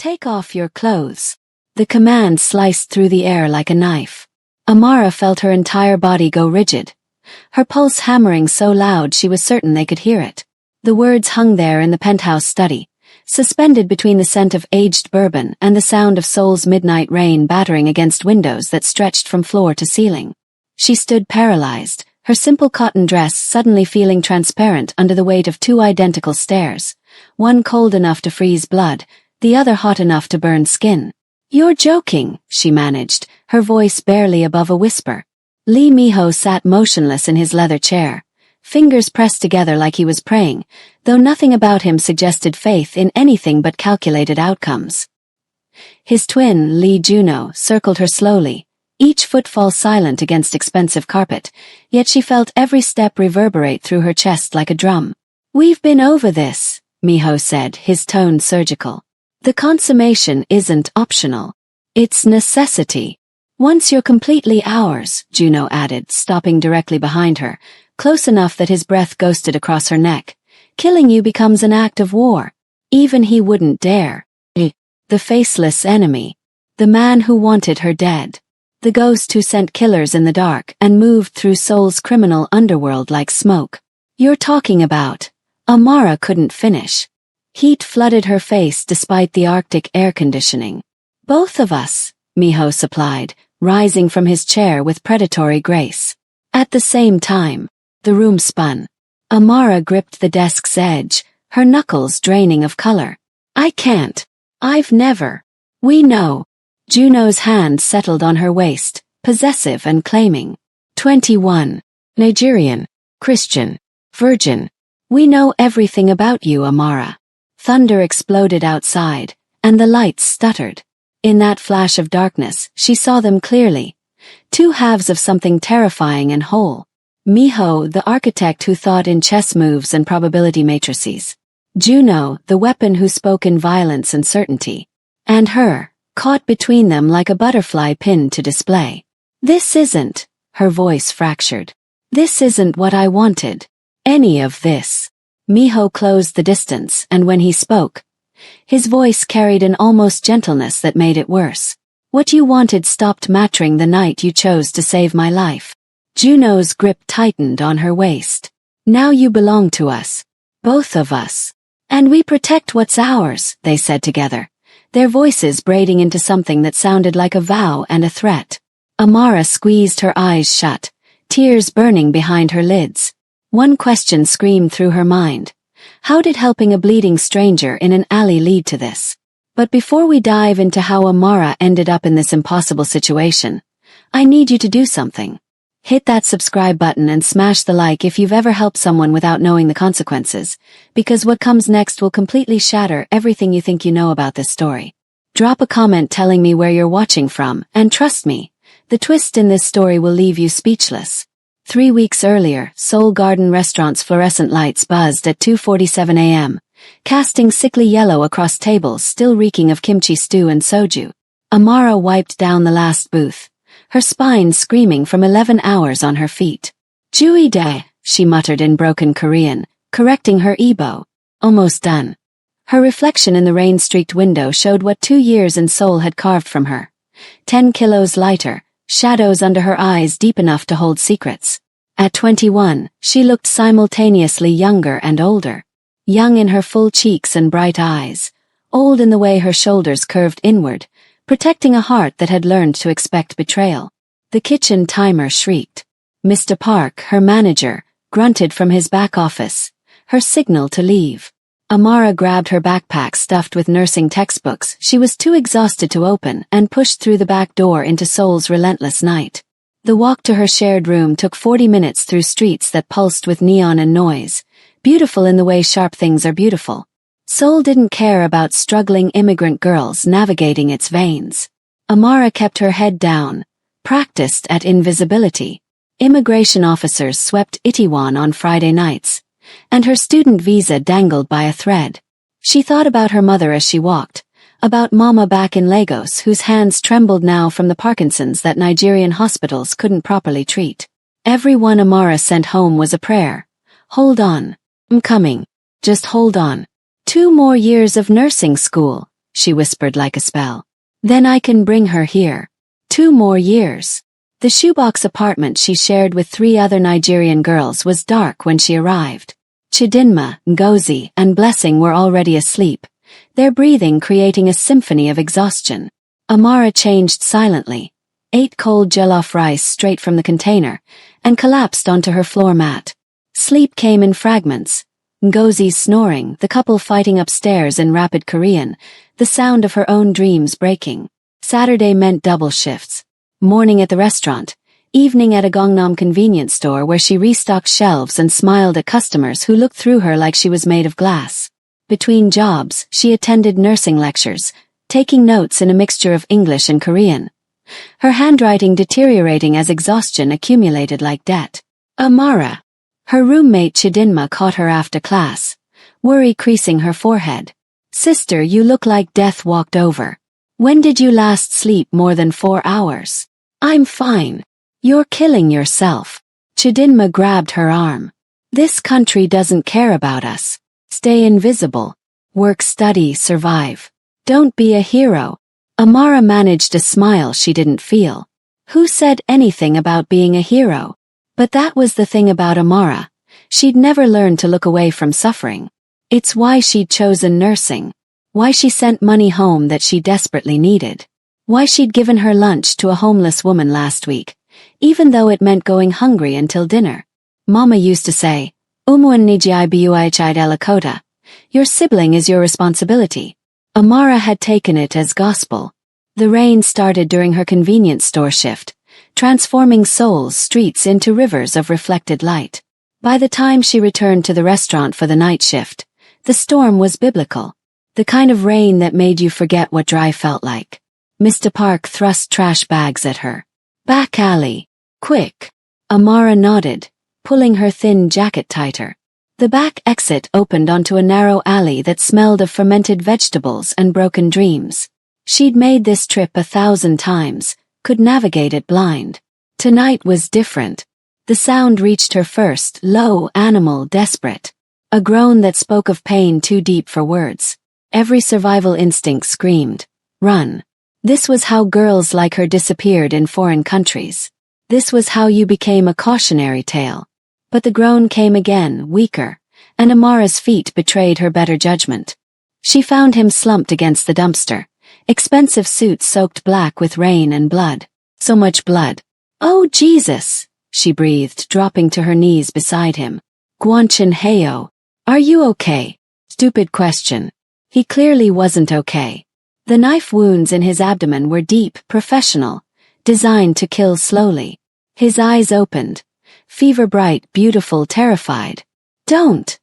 Take off your clothes. The command sliced through the air like a knife. Amara felt her entire body go rigid, her pulse hammering so loud she was certain they could hear it. The words hung there in the penthouse study, suspended between the scent of aged bourbon and the sound of Seoul's midnight rain battering against windows that stretched from floor to ceiling. She stood paralyzed, her simple cotton dress suddenly feeling transparent under the weight of two identical stares, one cold enough to freeze blood, the other hot enough to burn skin. "You're joking," she managed, her voice barely above a whisper. Lee Miho sat motionless in his leather chair, fingers pressed together like he was praying, though nothing about him suggested faith in anything but calculated outcomes. His twin, Lee Juno, circled her slowly, each footfall silent against expensive carpet, yet she felt every step reverberate through her chest like a drum. "We've been over this," Miho said, his tone surgical. "The consummation isn't optional. It's necessity. Once you're completely ours," Juno added, stopping directly behind her, close enough that his breath ghosted across her neck. "Killing you becomes an act of war. Even he wouldn't dare. The faceless enemy. The man who wanted her dead. The ghost who sent killers in the dark and moved through Seoul's criminal underworld like smoke. You're talking about..." Amara couldn't finish. Heat flooded her face despite the Arctic air conditioning. "Both of us," Miho supplied, rising from his chair with predatory grace. At the same time, the room spun. Amara gripped the desk's edge, her knuckles draining of color. "I can't. I've never." "We know." Juno's hand settled on her waist, possessive and claiming. 21. Nigerian. Christian. Virgin. "We know everything about you, Amara." Thunder exploded outside, and the lights stuttered. In that flash of darkness, she saw them clearly. Two halves of something terrifying and whole. Miho, the architect who thought in chess moves and probability matrices. Juno, the weapon who spoke in violence and certainty. And her, caught between them like a butterfly pinned to display. "This isn't," her voice fractured. "This isn't what I wanted. Any of this." Miho closed the distance, and when he spoke, his voice carried an almost gentleness that made it worse. "What you wanted stopped mattering the night you chose to save my life." Juno's grip tightened on her waist. "Now you belong to us. Both of us. And we protect what's ours," they said together, their voices braiding into something that sounded like a vow and a threat. Amara squeezed her eyes shut, tears burning behind her lids. One question screamed through her mind. How did helping a bleeding stranger in an alley lead to this? But before we dive into how Amara ended up in this impossible situation, I need you to do something. Hit that subscribe button and smash the like if you've ever helped someone without knowing the consequences, because what comes next will completely shatter everything you think you know about this story. Drop a comment telling me where you're watching from, and trust me, the twist in this story will leave you speechless. 3 weeks earlier, Seoul Garden Restaurant's fluorescent lights buzzed at 2:47 a.m., casting sickly yellow across tables still reeking of kimchi stew and soju. Amara wiped down the last booth, her spine screaming from 11 hours on her feet. "Juide," she muttered in broken Korean, correcting her Igbo. Almost done. Her reflection in the rain-streaked window showed what 2 years in Seoul had carved from her. 10 kilos lighter, shadows under her eyes deep enough to hold secrets. At 21, she looked simultaneously younger and older. Young in her full cheeks and bright eyes, old in the way her shoulders curved inward, protecting a heart that had learned to expect betrayal. The kitchen timer shrieked. Mr. Park, her manager, grunted from his back office, her signal to leave. Amara grabbed her backpack stuffed with nursing textbooks she was too exhausted to open and pushed through the back door into Seoul's relentless night. The walk to her shared room took 40 minutes through streets that pulsed with neon and noise, beautiful in the way sharp things are beautiful. Seoul didn't care about struggling immigrant girls navigating its veins. Amara kept her head down, practiced at invisibility. Immigration officers swept Itaewon on Friday nights, and her student visa dangled by a thread. She thought about her mother as she walked, about Mama back in Lagos whose hands trembled now from the Parkinson's that Nigerian hospitals couldn't properly treat. Every one Amara sent home was a prayer. "Hold on. I'm coming. Just hold on. 2 more years of nursing school," she whispered like a spell. Then I can bring her here. 2 more years. The shoebox apartment she shared with 3 other Nigerian girls was dark when she arrived. Chidinma, Ngozi, and Blessing were already asleep, their breathing creating a symphony of exhaustion. Amara changed silently, ate cold jollof rice straight from the container, and collapsed onto her floor mat. Sleep came in fragments. Ngozi snoring, the couple fighting upstairs in rapid Korean, the sound of her own dreams breaking. Saturday meant double shifts. Morning at the restaurant, evening at a Gangnam convenience store where she restocked shelves and smiled at customers who looked through her like she was made of glass. Between jobs, she attended nursing lectures, taking notes in a mixture of English and Korean. Her handwriting deteriorating as exhaustion accumulated like debt. Amara. Her roommate Chidinma caught her after class, worry creasing her forehead. Sister, you look like death walked over. When did you last sleep more than 4 hours? I'm fine. You're killing yourself. Chidinma grabbed her arm. This country doesn't care about us. Stay invisible. Work, study, survive. Don't be a hero. Amara managed a smile she didn't feel. Who said anything about being a hero? But that was the thing about Amara. She'd never learned to look away from suffering. It's why she'd chosen nursing. Why she sent money home that she desperately needed. Why she'd given her lunch to a homeless woman last week, even though it meant going hungry until dinner. Mama used to say, Umuan niji buichid elakota. Your sibling is your responsibility. Amara had taken it as gospel. The rain started during her convenience store shift, transforming Seoul's streets into rivers of reflected light. By the time she returned to the restaurant for the night shift, the storm was biblical. The kind of rain that made you forget what dry felt like. Mr. Park thrust trash bags at her. Back alley. Quick. Amara nodded, pulling her thin jacket tighter. The back exit opened onto a narrow alley that smelled of fermented vegetables and broken dreams. She'd made this trip 1,000 times, could navigate it blind. Tonight was different. The sound reached her first, low, animal, desperate. A groan that spoke of pain too deep for words. Every survival instinct screamed, run. This was how girls like her disappeared in foreign countries. This was how you became a cautionary tale. But the groan came again, weaker, and Amara's feet betrayed her better judgment. She found him slumped against the dumpster, expensive suit soaked black with rain and blood. So much blood. Oh, Jesus, she breathed, dropping to her knees beside him. Guanchin Heyo, are you okay? Stupid question. He clearly wasn't okay. The knife wounds in his abdomen were deep, professional, designed to kill slowly. His eyes opened, fever-bright, beautiful, terrified. Don't,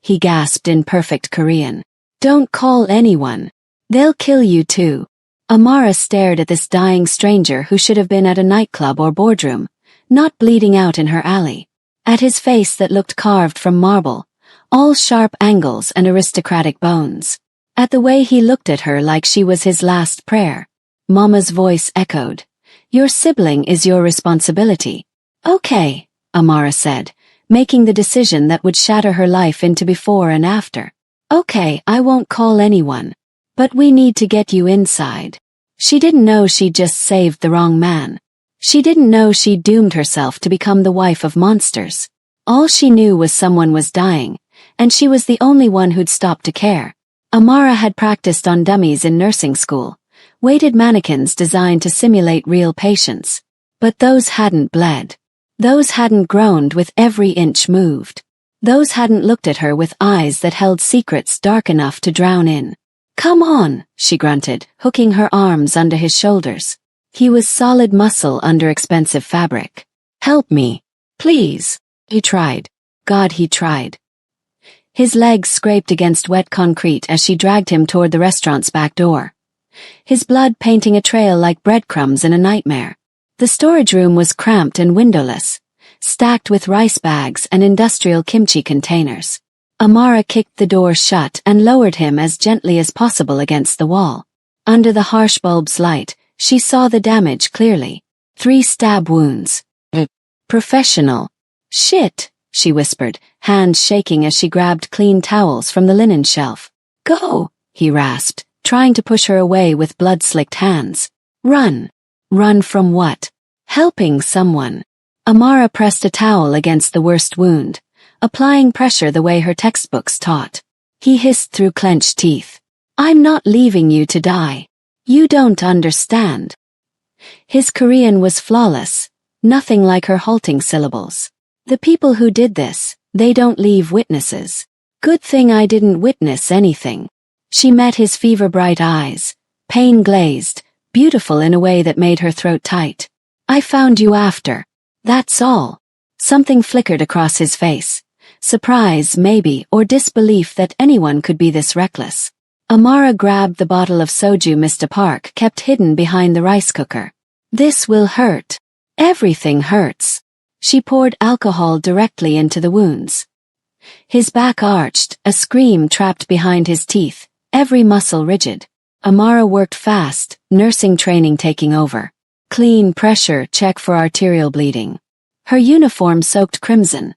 he gasped in perfect Korean. Don't call anyone. They'll kill you too. Amara stared at this dying stranger who should have been at a nightclub or boardroom, not bleeding out in her alley. At his face that looked carved from marble, all sharp angles and aristocratic bones. At the way he looked at her like she was his last prayer. Mama's voice echoed. Your sibling is your responsibility. Okay, Amara said, making the decision that would shatter her life into before and after. Okay, I won't call anyone. But we need to get you inside. She didn't know she'd just saved the wrong man. She didn't know she'd doomed herself to become the wife of monsters. All she knew was someone was dying, and she was the only one who'd stopped to care. Amara had practiced on dummies in nursing school, weighted mannequins designed to simulate real patients. But those hadn't bled. Those hadn't groaned with every inch moved. Those hadn't looked at her with eyes that held secrets dark enough to drown in. Come on, she grunted, hooking her arms under his shoulders. He was solid muscle under expensive fabric. Help me. Please. He tried. God, he tried. His legs scraped against wet concrete as she dragged him toward the restaurant's back door. His blood painting a trail like breadcrumbs in a nightmare. The storage room was cramped and windowless, stacked with rice bags and industrial kimchi containers. Amara kicked the door shut and lowered him as gently as possible against the wall. Under the harsh bulb's light, she saw the damage clearly. 3 stab wounds. Professional. Shit, she whispered, hands shaking as she grabbed clean towels from the linen shelf. Go, he rasped, trying to push her away with blood-slicked hands. Run. Run from what? Helping someone. Amara pressed a towel against the worst wound, applying pressure the way her textbooks taught. He hissed through clenched teeth. I'm not leaving you to die. You don't understand. His Korean was flawless, nothing like her halting syllables. The people who did this, they don't leave witnesses. Good thing I didn't witness anything. She met his fever-bright eyes, pain-glazed, beautiful in a way that made her throat tight. I found you after. That's all. Something flickered across his face. Surprise, maybe, or disbelief that anyone could be this reckless. Amara grabbed the bottle of soju Mr. Park kept hidden behind the rice cooker. This will hurt. Everything hurts. She poured alcohol directly into the wounds. His back arched, a scream trapped behind his teeth, every muscle rigid. Amara worked fast, nursing training taking over. Clean pressure check for arterial bleeding. Her uniform soaked crimson.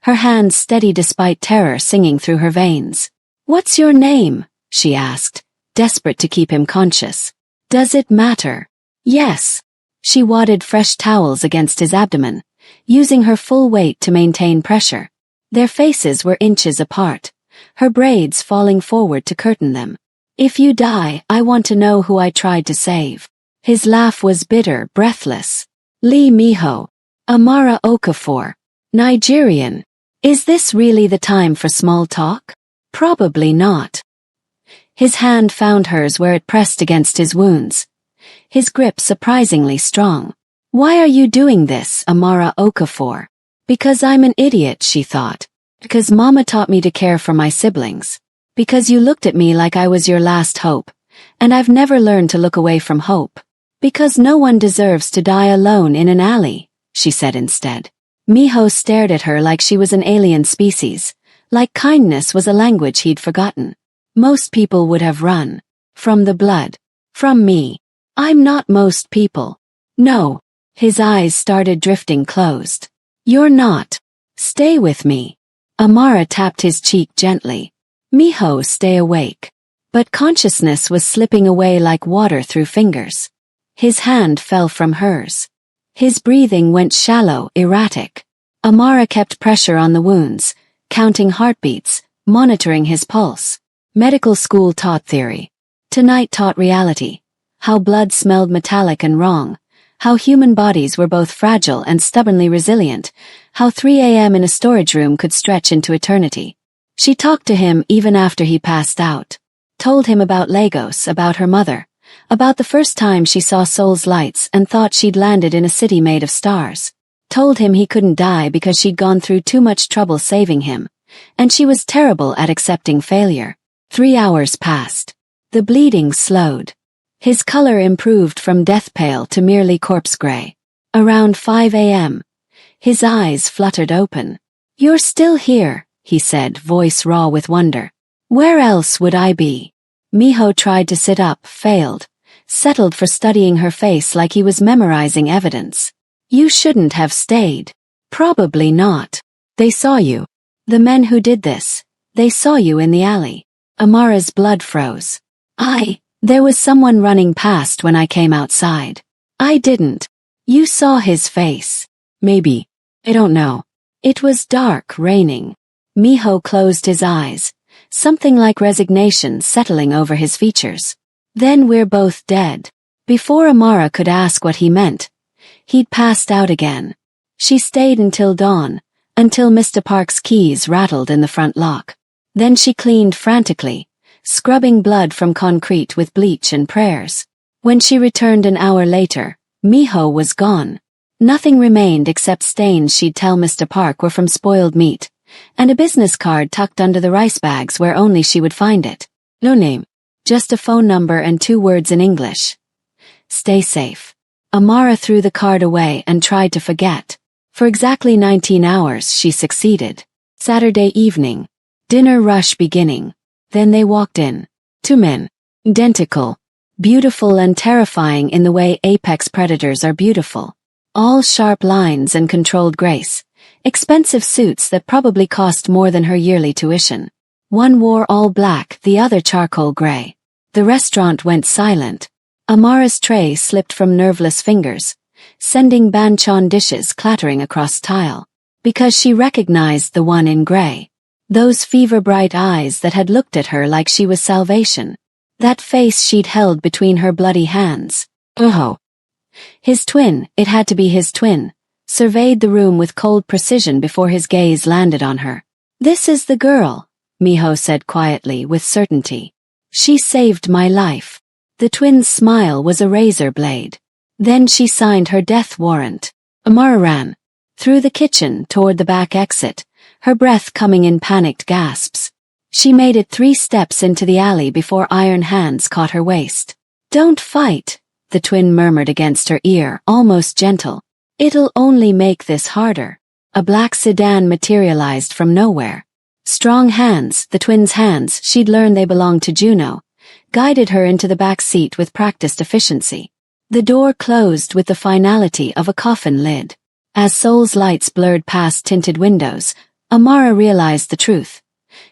Her hands steady despite terror singing through her veins. What's your name? She asked, desperate to keep him conscious. Does it matter? Yes. She wadded fresh towels against his abdomen, using her full weight to maintain pressure. Their faces were inches apart, her braids falling forward to curtain them. If you die, I want to know who I tried to save. His laugh was bitter, breathless. Lee Miho. Amara Okafor. Nigerian. Is this really the time for small talk? Probably not. His hand found hers where it pressed against his wounds. His grip surprisingly strong. Why are you doing this, Amara Okafor? Because I'm an idiot, she thought. Because Mama taught me to care for my siblings. Because you looked at me like I was your last hope, and I've never learned to look away from hope. Because no one deserves to die alone in an alley, she said instead. Miho stared at her like she was an alien species, like kindness was a language he'd forgotten. Most people would have run. From the blood. From me. I'm not most people. No. His eyes started drifting closed. You're not. Stay with me. Amara tapped his cheek gently. Miho, stay awake. But consciousness was slipping away like water through fingers. His hand fell from hers. His breathing went shallow, erratic. Amara kept pressure on the wounds, counting heartbeats, monitoring his pulse. Medical school taught theory. Tonight taught reality. How blood smelled metallic and wrong. How human bodies were both fragile and stubbornly resilient. How 3 a.m. in a storage room could stretch into eternity. She talked to him even after he passed out. Told him about Lagos, about her mother. About the first time she saw Seoul's lights and thought she'd landed in a city made of stars. Told him he couldn't die because she'd gone through too much trouble saving him. And she was terrible at accepting failure. 3 hours passed. The bleeding slowed. His color improved from death pale to merely corpse gray. Around 5 a.m. His eyes fluttered open. You're still here, he said, voice raw with wonder. Where else would I be? Miho tried to sit up, failed. Settled for studying her face like he was memorizing evidence. You shouldn't have stayed. Probably not. They saw you. The men who did this. They saw you in the alley. Amara's blood froze. There was someone running past when I came outside. I didn't. You saw his face. Maybe. I don't know. It was dark, raining. Miho closed his eyes, something like resignation settling over his features. Then we're both dead. Before Amara could ask what he meant, he'd passed out again. She stayed until dawn, until Mr. Park's keys rattled in the front lock. Then she cleaned frantically, scrubbing blood from concrete with bleach and prayers. When she returned an hour later, Miho was gone. Nothing remained except stains she'd tell Mr. Park were from spoiled meat, and a business card tucked under the rice bags where only she would find it. No name. Just a phone number and 2 words in English. Stay safe. Amara threw the card away and tried to forget. For exactly 19 hours she succeeded. Saturday evening. Dinner rush beginning. Then they walked in. 2 men. Identical. Beautiful and terrifying in the way apex predators are beautiful. All sharp lines and controlled grace. Expensive suits that probably cost more than her yearly tuition. One wore all black, the other charcoal gray. The restaurant went silent. Amara's tray slipped from nerveless fingers, sending banchan dishes clattering across tile. Because she recognized the one in gray. Those fever-bright eyes that had looked at her like she was salvation. That face she'd held between her bloody hands. Oh. His twin, it had to be his twin, surveyed the room with cold precision before his gaze landed on her. "This is the girl," Miho said quietly with certainty. "She saved my life." The twin's smile was a razor blade. Then she signed her death warrant. Amara ran through the kitchen toward the back exit, her breath coming in panicked gasps. She made it 3 steps into the alley before iron hands caught her waist. "Don't fight," the twin murmured against her ear, almost gentle. "It'll only make this harder." A black sedan materialized from nowhere. Strong hands, the twins' hands, she'd learned they belonged to Juno, guided her into the back seat with practiced efficiency. The door closed with the finality of a coffin lid. As Seoul's lights blurred past tinted windows, Amara realized the truth.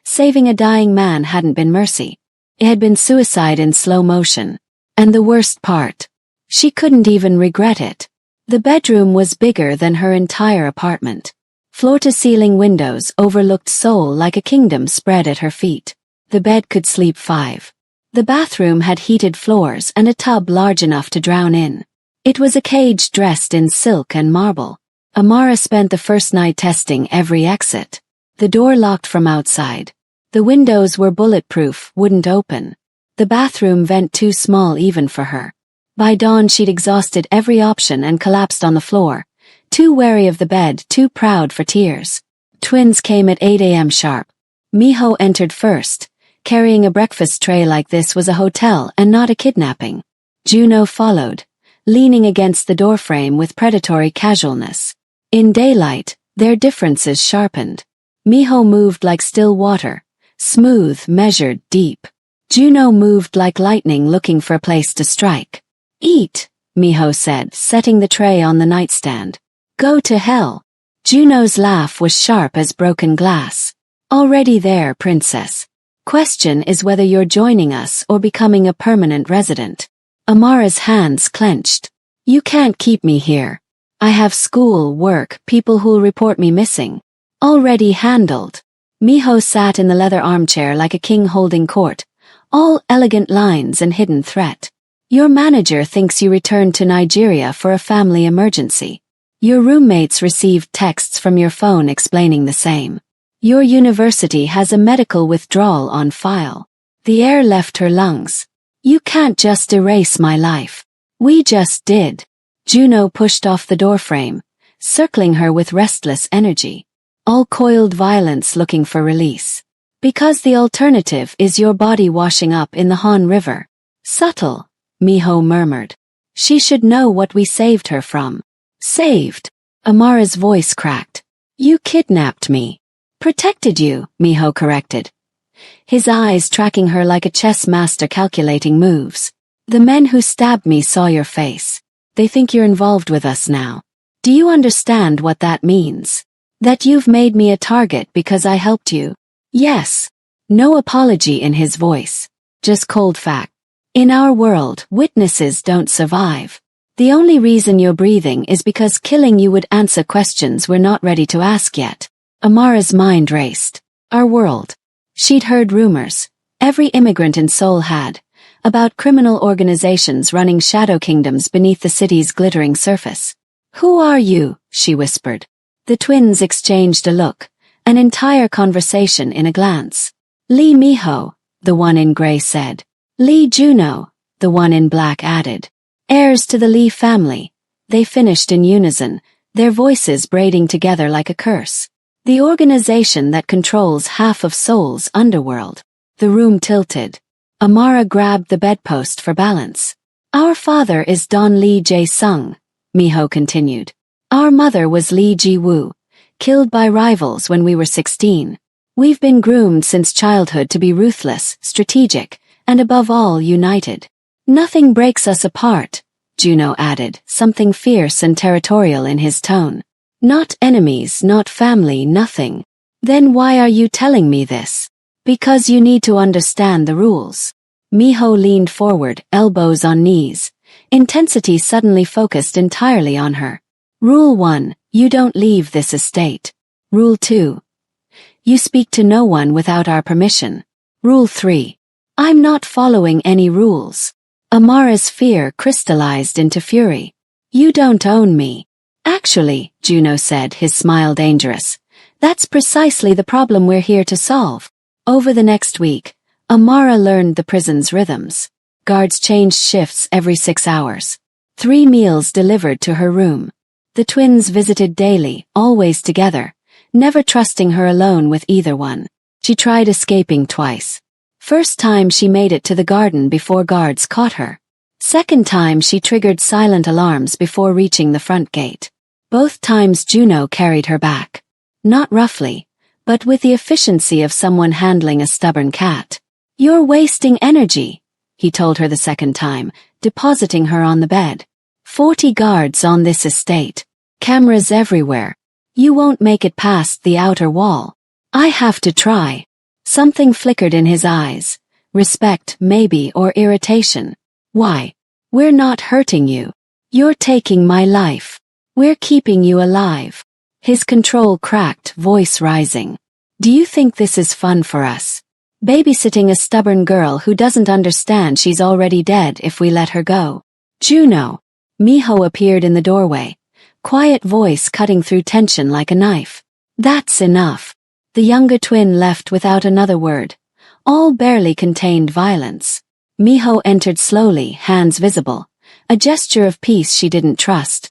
Saving a dying man hadn't been mercy. It had been suicide in slow motion. And the worst part, she couldn't even regret it. The bedroom was bigger than her entire apartment. Floor-to-ceiling windows overlooked Seoul like a kingdom spread at her feet. The bed could sleep 5. The bathroom had heated floors and a tub large enough to drown in. It was a cage dressed in silk and marble. Amara spent the first night testing every exit. The door locked from outside. The windows were bulletproof, wouldn't open. The bathroom vent too small even for her. By dawn she'd exhausted every option and collapsed on the floor, too wary of the bed, too proud for tears. Twins came at 8 a.m. sharp. Miho entered first. Carrying a breakfast tray like this was a hotel and not a kidnapping. Juno followed, leaning against the doorframe with predatory casualness. In daylight, their differences sharpened. Miho moved like still water, smooth, measured, deep. Juno moved like lightning looking for a place to strike. "Eat," Miho said, setting the tray on the nightstand. "Go to hell." Juno's laugh was sharp as broken glass. "Already there, princess. Question is whether you're joining us or becoming a permanent resident." Amara's hands clenched. "You can't keep me here. I have school, work, people who'll report me missing. Already handled." Miho sat in the leather armchair like a king holding court, all elegant lines and hidden threat. "Your manager thinks you returned to Nigeria for a family emergency. Your roommates received texts from your phone explaining the same. Your university has a medical withdrawal on file." The air left her lungs. "You can't just erase my life. We just did." Juno pushed off the doorframe, circling her with restless energy. All coiled violence looking for release. "Because the alternative is your body washing up in the Han River." "Subtle," Miho murmured. "She should know what we saved her from." "Saved?" Amara's voice cracked. "You kidnapped me." "Protected you," Miho corrected, his eyes tracking her like a chess master calculating moves. "The men who stabbed me saw your face. They think you're involved with us now. Do you understand what that means? That you've made me a target because I helped you?" "Yes." No apology in his voice, just cold fact. "In our world, witnesses don't survive. The only reason you're breathing is because killing you would answer questions we're not ready to ask yet." Amara's mind raced. Our world. She'd heard rumors, every immigrant in Seoul had, about criminal organizations running shadow kingdoms beneath the city's glittering surface. "Who are you?" she whispered. The twins exchanged a look, an entire conversation in a glance. "Lee Miho," the one in gray said. "Lee Juno," the one in black added. "Heirs to the Lee family," they finished in unison, their voices braiding together like a curse. "The organization that controls half of Seoul's underworld." The room tilted. Amara grabbed the bedpost for balance. "Our father is Don Lee Jae-sung," Miho continued. "Our mother was Lee Ji-woo, killed by rivals when we were 16. We've been groomed since childhood to be ruthless, strategic, and above all united. Nothing breaks us apart," Juno added, something fierce and territorial in his tone. "Not enemies, not family, nothing." "Then why are you telling me this?" "Because you need to understand the rules." Miho leaned forward, elbows on knees. Intensity suddenly focused entirely on her. Rule 1. You don't leave this estate. Rule 2. You speak to no one without our permission. Rule 3. I'm not following any rules. Amara's fear crystallized into fury. You don't own me. Actually, Juno said, his smile dangerous. That's precisely the problem we're here to solve. Over the next week, Amara learned the prison's rhythms. Guards changed shifts every 6 hours. 3 meals delivered to her room. The twins visited daily, always together, never trusting her alone with either one. She tried escaping twice. First time she made it to the garden before guards caught her. Second time she triggered silent alarms before reaching the front gate. Both times Juno carried her back. Not roughly, but with the efficiency of someone handling a stubborn cat. You're wasting energy, he told her the second time, depositing her on the bed. 40 guards on this estate. Cameras everywhere. You won't make it past the outer wall. I have to try. Something flickered in his eyes. Respect, maybe, or irritation. Why? We're not hurting you. You're taking my life. We're keeping you alive. His control cracked, voice rising. Do you think this is fun for us? Babysitting a stubborn girl who doesn't understand she's already dead if we let her go. Juno. Miho appeared in the doorway. Quiet voice cutting through tension like a knife. That's enough. The younger twin left without another word. All barely contained violence. Miho entered slowly, hands visible. A gesture of peace she didn't trust.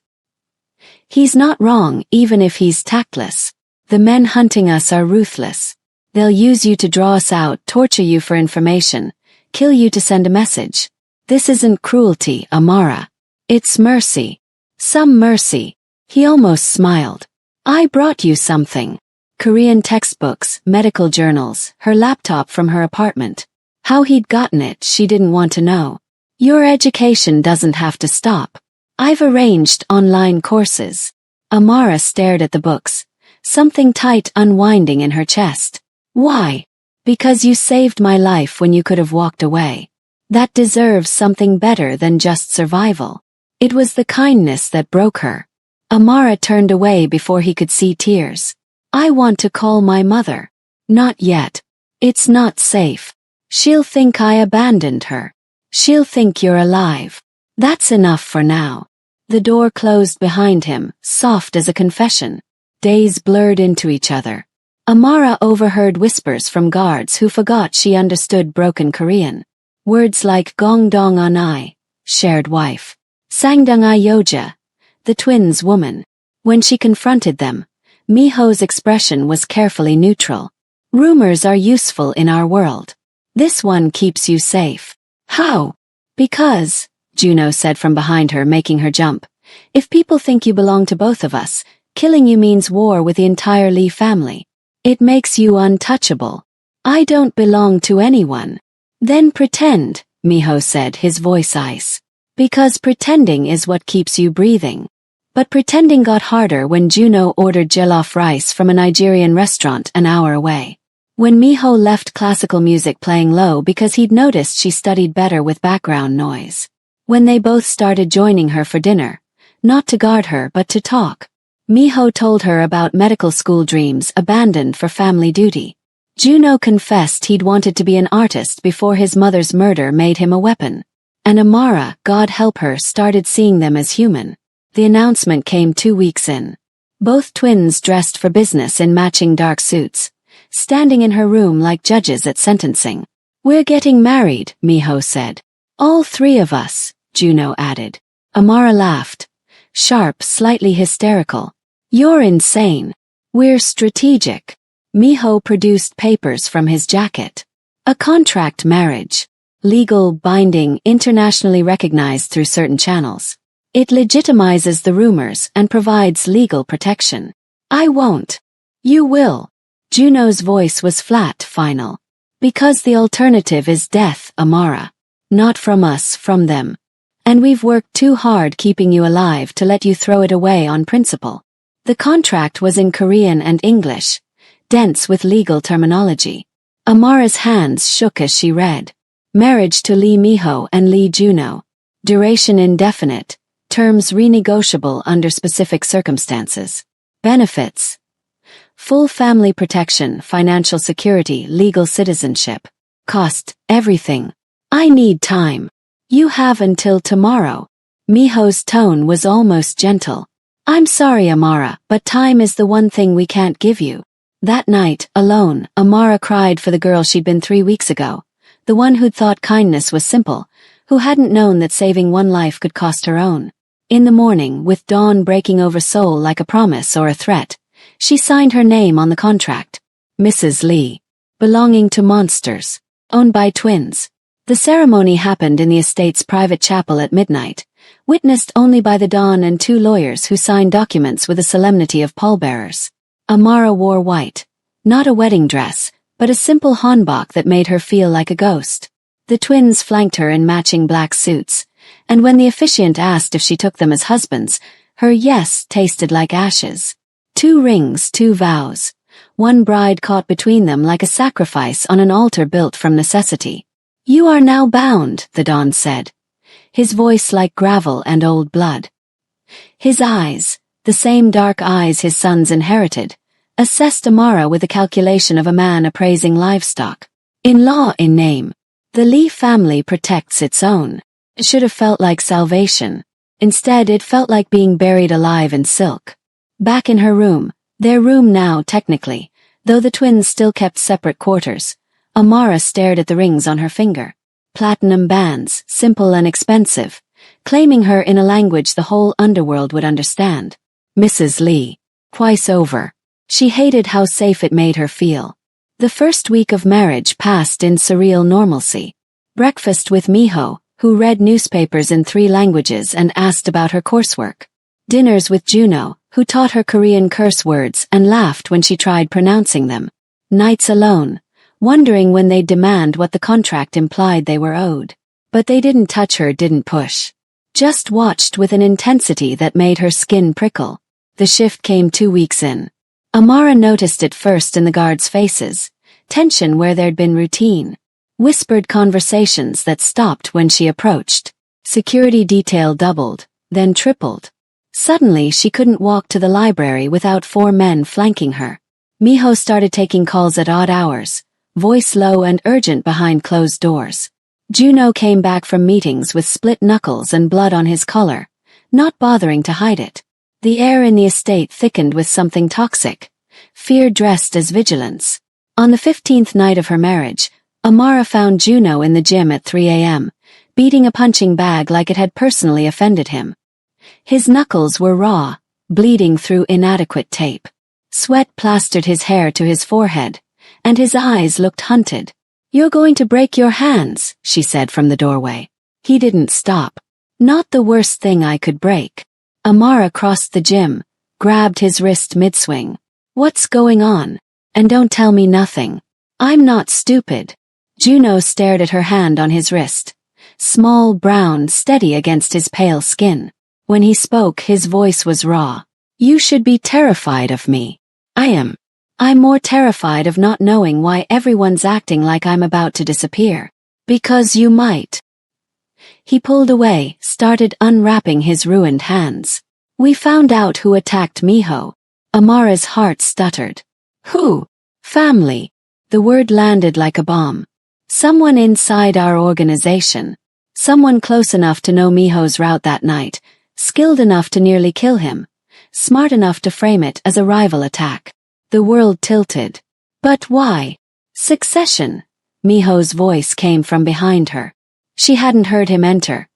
He's not wrong, even if he's tactless. The men hunting us are ruthless. They'll use you to draw us out, torture you for information, kill you to send a message. This isn't cruelty, Amara. It's mercy. Some mercy. He almost smiled. I brought you something. Korean textbooks, medical journals, her laptop from her apartment. How he'd gotten it, she didn't want to know. Your education doesn't have to stop. I've arranged online courses. Amara stared at the books, something tight unwinding in her chest. Why? Because you saved my life when you could have walked away. That deserves something better than just survival. It was the kindness that broke her. Amara turned away before he could see tears. I want to call my mother. Not yet. It's not safe. She'll think I abandoned her. She'll think you're alive. That's enough for now. The door closed behind him, soft as a confession. Days blurred into each other. Amara overheard whispers from guards who forgot she understood broken Korean. Words like gongdong anai, shared wife, sangdang yoja, the twins' woman. When she confronted them, Miho's expression was carefully neutral. Rumors are useful in our world. This one keeps you safe. How? Because, Juno said from behind her, making her jump. If people think you belong to both of us, killing you means war with the entire Lee family. It makes you untouchable. I don't belong to anyone. Then pretend, Miho said, his voice ice. Because pretending is what keeps you breathing. But pretending got harder when Juno ordered jollof rice from a Nigerian restaurant an hour away. When Miho left classical music playing low because he'd noticed she studied better with background noise. When they both started joining her for dinner, not to guard her but to talk. Miho told her about medical school dreams abandoned for family duty. Juno confessed he'd wanted to be an artist before his mother's murder made him a weapon. And Amara, God help her, started seeing them as human. The announcement came 2 weeks in. Both twins dressed for business in matching dark suits, standing in her room like judges at sentencing. We're getting married, Miho said. All 3 of us, Juno added. Amara laughed. Sharp, slightly hysterical. You're insane. We're strategic. Miho produced papers from his jacket. A contract marriage. Legal, binding, internationally recognized through certain channels. It legitimizes the rumors and provides legal protection. I won't. You will. Juno's voice was flat, final. Because the alternative is death, Amara. Not from us, from them. And we've worked too hard keeping you alive to let you throw it away on principle. The contract was in Korean and English, dense with legal terminology. Amara's hands shook as she read. Marriage to Lee Miho and Lee Juno. Duration indefinite. Terms renegotiable under specific circumstances. Benefits. Full family protection, financial security, legal citizenship. Cost, everything. I need time. You have until tomorrow. Miho's tone was almost gentle. I'm sorry, Amara, but time is the one thing we can't give you. That night, alone, Amara cried for the girl she'd been 3 weeks ago. The one who'd thought kindness was simple, who hadn't known that saving one life could cost her own. In the morning, with dawn breaking over Seoul like a promise or a threat, she signed her name on the contract. Mrs. Lee. Belonging to monsters. Owned by twins. The ceremony happened in the estate's private chapel at midnight, witnessed only by the Don and 2 lawyers who signed documents with the solemnity of pallbearers. Amara wore white. Not a wedding dress, but a simple hanbok that made her feel like a ghost. The twins flanked her in matching black suits, and when the officiant asked if she took them as husbands, her yes tasted like ashes. 2 rings, 2 vows. One bride caught between them like a sacrifice on an altar built from necessity. You are now bound, the Don said, his voice like gravel and old blood. His eyes, the same dark eyes his sons inherited, assessed Amara with the calculation of a man appraising livestock. In law, in name, the Lee family protects its own. It should have felt like salvation. Instead, it felt like being buried alive in silk. Back in her room, their room now technically, though the twins still kept separate quarters, Amara stared at the rings on her finger. Platinum bands, simple and expensive, claiming her in a language the whole underworld would understand. Mrs. Lee. Twice over. She hated how safe it made her feel. The first week of marriage passed in surreal normalcy. Breakfast with Miho, who read newspapers in 3 languages and asked about her coursework. Dinners with Juno, who taught her Korean curse words and laughed when she tried pronouncing them. Nights alone, wondering when they'd demand what the contract implied they were owed. But they didn't touch her, didn't push. Just watched with an intensity that made her skin prickle. The shift came 2 weeks in. Amara noticed it first in the guards' faces, tension where there'd been routine. Whispered conversations that stopped when she approached. Security detail doubled, then tripled. Suddenly she couldn't walk to the library without 4 men flanking her. Miho started taking calls at odd hours, voice low and urgent behind closed doors. Juno came back from meetings with split knuckles and blood on his collar, not bothering to hide it. The air in the estate thickened with something toxic, fear dressed as vigilance. On the 15th night of her marriage, Amara found Juno in the gym at 3 a.m., beating a punching bag like it had personally offended him. His knuckles were raw, bleeding through inadequate tape. Sweat plastered his hair to his forehead, and his eyes looked hunted. You're going to break your hands, she said from the doorway. He didn't stop. Not the worst thing I could break. Amara crossed the gym, grabbed his wrist mid-swing. What's going on? And don't tell me nothing. I'm not stupid. Juno stared at her hand on his wrist. Small, brown, steady against his pale skin. When he spoke, his voice was raw. You should be terrified of me. I am. I'm more terrified of not knowing why everyone's acting like I'm about to disappear. Because you might. He pulled away, started unwrapping his ruined hands. We found out who attacked Miho. Amara's heart stuttered. Who? Family. The word landed like a bomb. Someone inside our organization. Someone close enough to know Miho's route that night, skilled enough to nearly kill him, smart enough to frame it as a rival attack. The world tilted. But why? Succession. Miho's voice came from behind her. She hadn't heard him enter.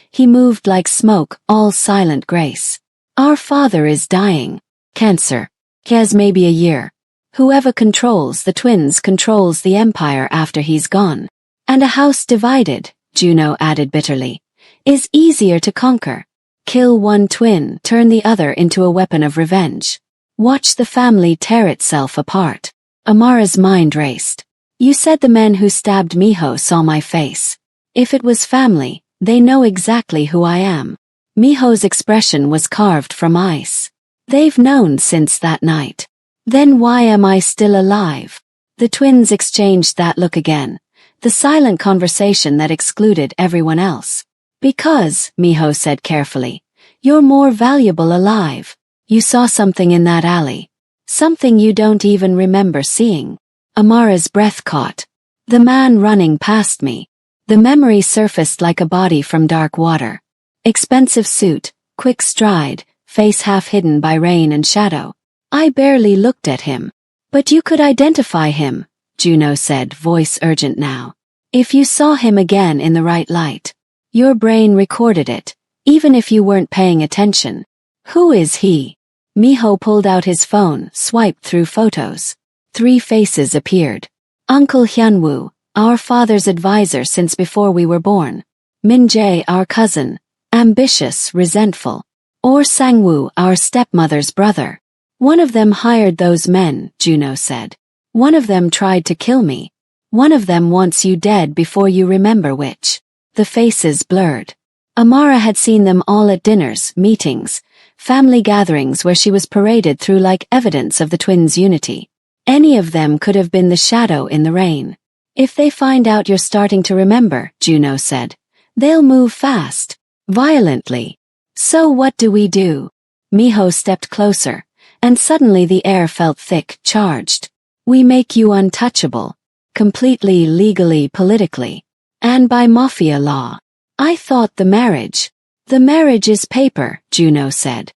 He moved like smoke, all silent grace. Our father is dying. Cancer. He has maybe a year. Whoever controls the twins controls the empire after he's gone. And a house divided, Juno added bitterly, is easier to conquer. Kill one twin, turn the other into a weapon of revenge. Watch the family tear itself apart. Amara's mind raced. You said the men who stabbed Miho saw my face. If it was family, they know exactly who I am. Miho's expression was carved from ice. They've known since that night. Then why am I still alive? The twins exchanged that look again, the silent conversation that excluded everyone else. Because, Miho said carefully, you're more valuable alive. You saw something in that alley. Something you don't even remember seeing. Amara's breath caught. The man running past me. The memory surfaced like a body from dark water. Expensive suit, quick stride, face half hidden by rain and shadow. I barely looked at him. But you could identify him, Juno said, voice urgent now. If you saw him again in the right light. Your brain recorded it, even if you weren't paying attention. Who is he? Miho pulled out his phone, swiped through photos. 3 faces appeared. Uncle Hyunwoo, our father's advisor since before we were born. Min-jae, our cousin, ambitious, resentful. Or Sang-woo, our stepmother's brother. One of them hired those men, Juno said. One of them tried to kill me. One of them wants you dead before you remember which. The faces blurred. Amara had seen them all at dinners, meetings, family gatherings where she was paraded through like evidence of the twins' unity. Any of them could have been the shadow in the rain. If they find out you're starting to remember, Juno said, they'll move fast, violently. So what do we do? Miho stepped closer, and suddenly the air felt thick, charged. We make you untouchable. Completely, legally, politically. And by Mafia law. I thought the marriage. The marriage is paper, Juno said.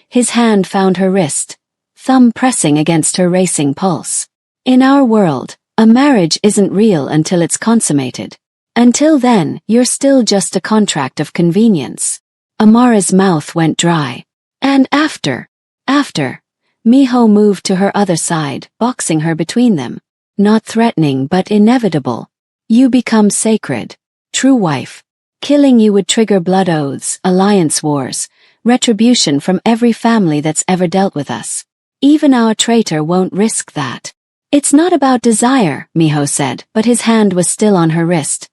His hand found her wrist, thumb pressing against her racing pulse. In our world, a marriage isn't real until it's consummated. Until then, you're still just a contract of convenience. Amara's mouth went dry. And after, Miho moved to her other side, boxing her between them. Not threatening but inevitable. You become sacred. True wife. Killing you would trigger blood oaths, alliance wars, retribution from every family that's ever dealt with us. Even our traitor won't risk that. It's not about desire, Miho said, but his hand was still on her wrist.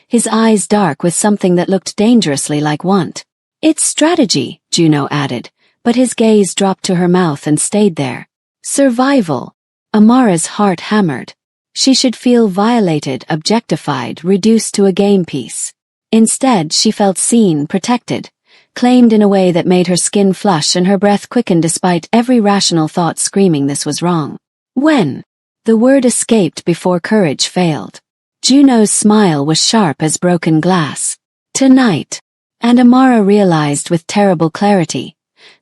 His eyes dark with something that looked dangerously like want. It's strategy, Juno added, but his gaze dropped to her mouth and stayed there. Survival. Amara's heart hammered. She should feel violated, objectified, reduced to a game piece. Instead, she felt seen, protected, claimed in a way that made her skin flush and her breath quicken despite every rational thought screaming this was wrong. When? The word escaped before courage failed. Juno's smile was sharp as broken glass. Tonight. And Amara realized with terrible clarity.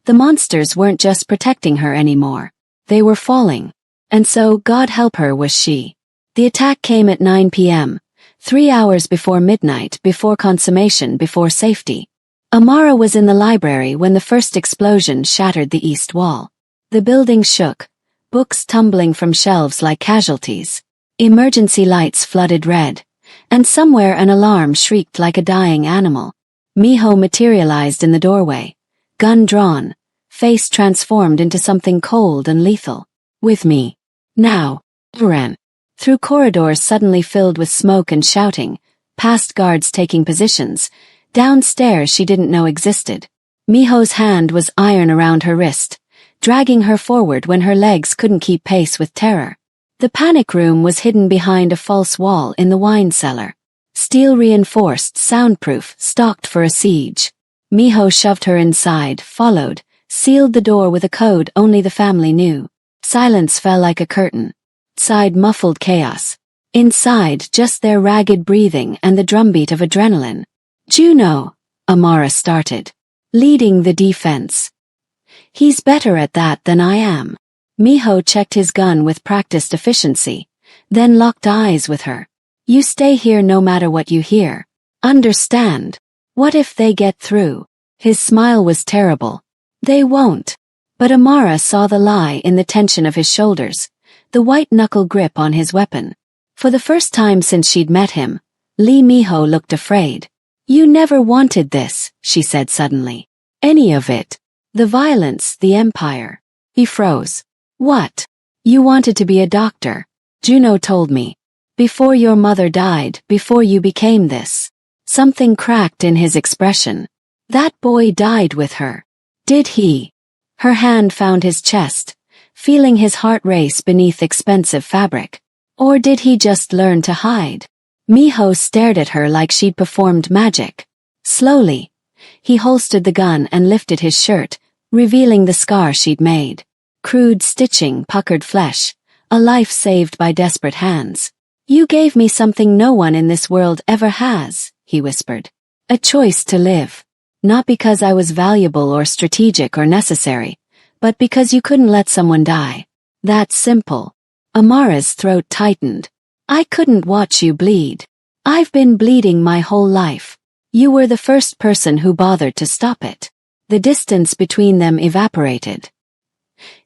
The monsters weren't just protecting her anymore. They were falling. And so, God help her, was she. The attack came at 9 p.m., 3 hours before midnight, before consummation, before safety. Amara was in the library when the first explosion shattered the east wall. The building shook, books tumbling from shelves like casualties. Emergency lights flooded red, and somewhere an alarm shrieked like a dying animal. Miho materialized in the doorway, gun drawn, face transformed into something cold and lethal. With me. Now. Ran. Through corridors suddenly filled with smoke and shouting, past guards taking positions, downstairs she didn't know existed. Miho's hand was iron around her wrist, dragging her forward when her legs couldn't keep pace with terror. The panic room was hidden behind a false wall in the wine cellar. Steel reinforced, soundproof, stocked for a siege. Miho shoved her inside, followed, sealed the door with a code only the family knew. Silence fell like a curtain. Outside muffled chaos. Inside just their ragged breathing and the drumbeat of adrenaline. Juno, Amara started. Leading the defense. He's better at that than I am. Miho checked his gun with practiced efficiency, then locked eyes with her. You stay here no matter what you hear. Understand? What if they get through? His smile was terrible. They won't. But Amara saw the lie in the tension of his shoulders, the white-knuckle grip on his weapon. For the first time since she'd met him, Lee Miho looked afraid. You never wanted this, she said suddenly. Any of it. The violence, the empire. He froze. What? You wanted to be a doctor. Juno told me. Before your mother died, before you became this. Something cracked in his expression. That boy died with her. Did he? Her hand found his chest, feeling his heart race beneath expensive fabric. Or did he just learn to hide? Miho stared at her like she'd performed magic. Slowly, he holstered the gun and lifted his shirt, revealing the scar she'd made. Crude stitching, puckered flesh, a life saved by desperate hands. "You gave me something no one in this world ever has," he whispered. "A choice to live. Not because I was valuable or strategic or necessary, but because you couldn't let someone die. That's simple." Amara's throat tightened. "I couldn't watch you bleed. I've been bleeding my whole life. You were the first person who bothered to stop it." The distance between them evaporated.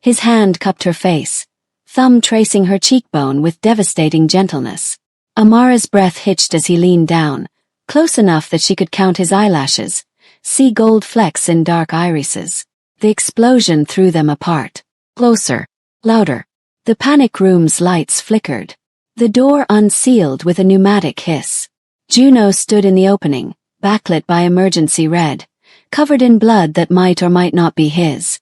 His hand cupped her face, thumb tracing her cheekbone with devastating gentleness. Amara's breath hitched as he leaned down, close enough that she could count his eyelashes, see gold flecks in dark irises. The explosion threw them apart. Closer, louder. The panic room's lights flickered. The door unsealed with a pneumatic hiss. Juno stood in the opening, backlit by emergency red, covered in blood that might or might not be his.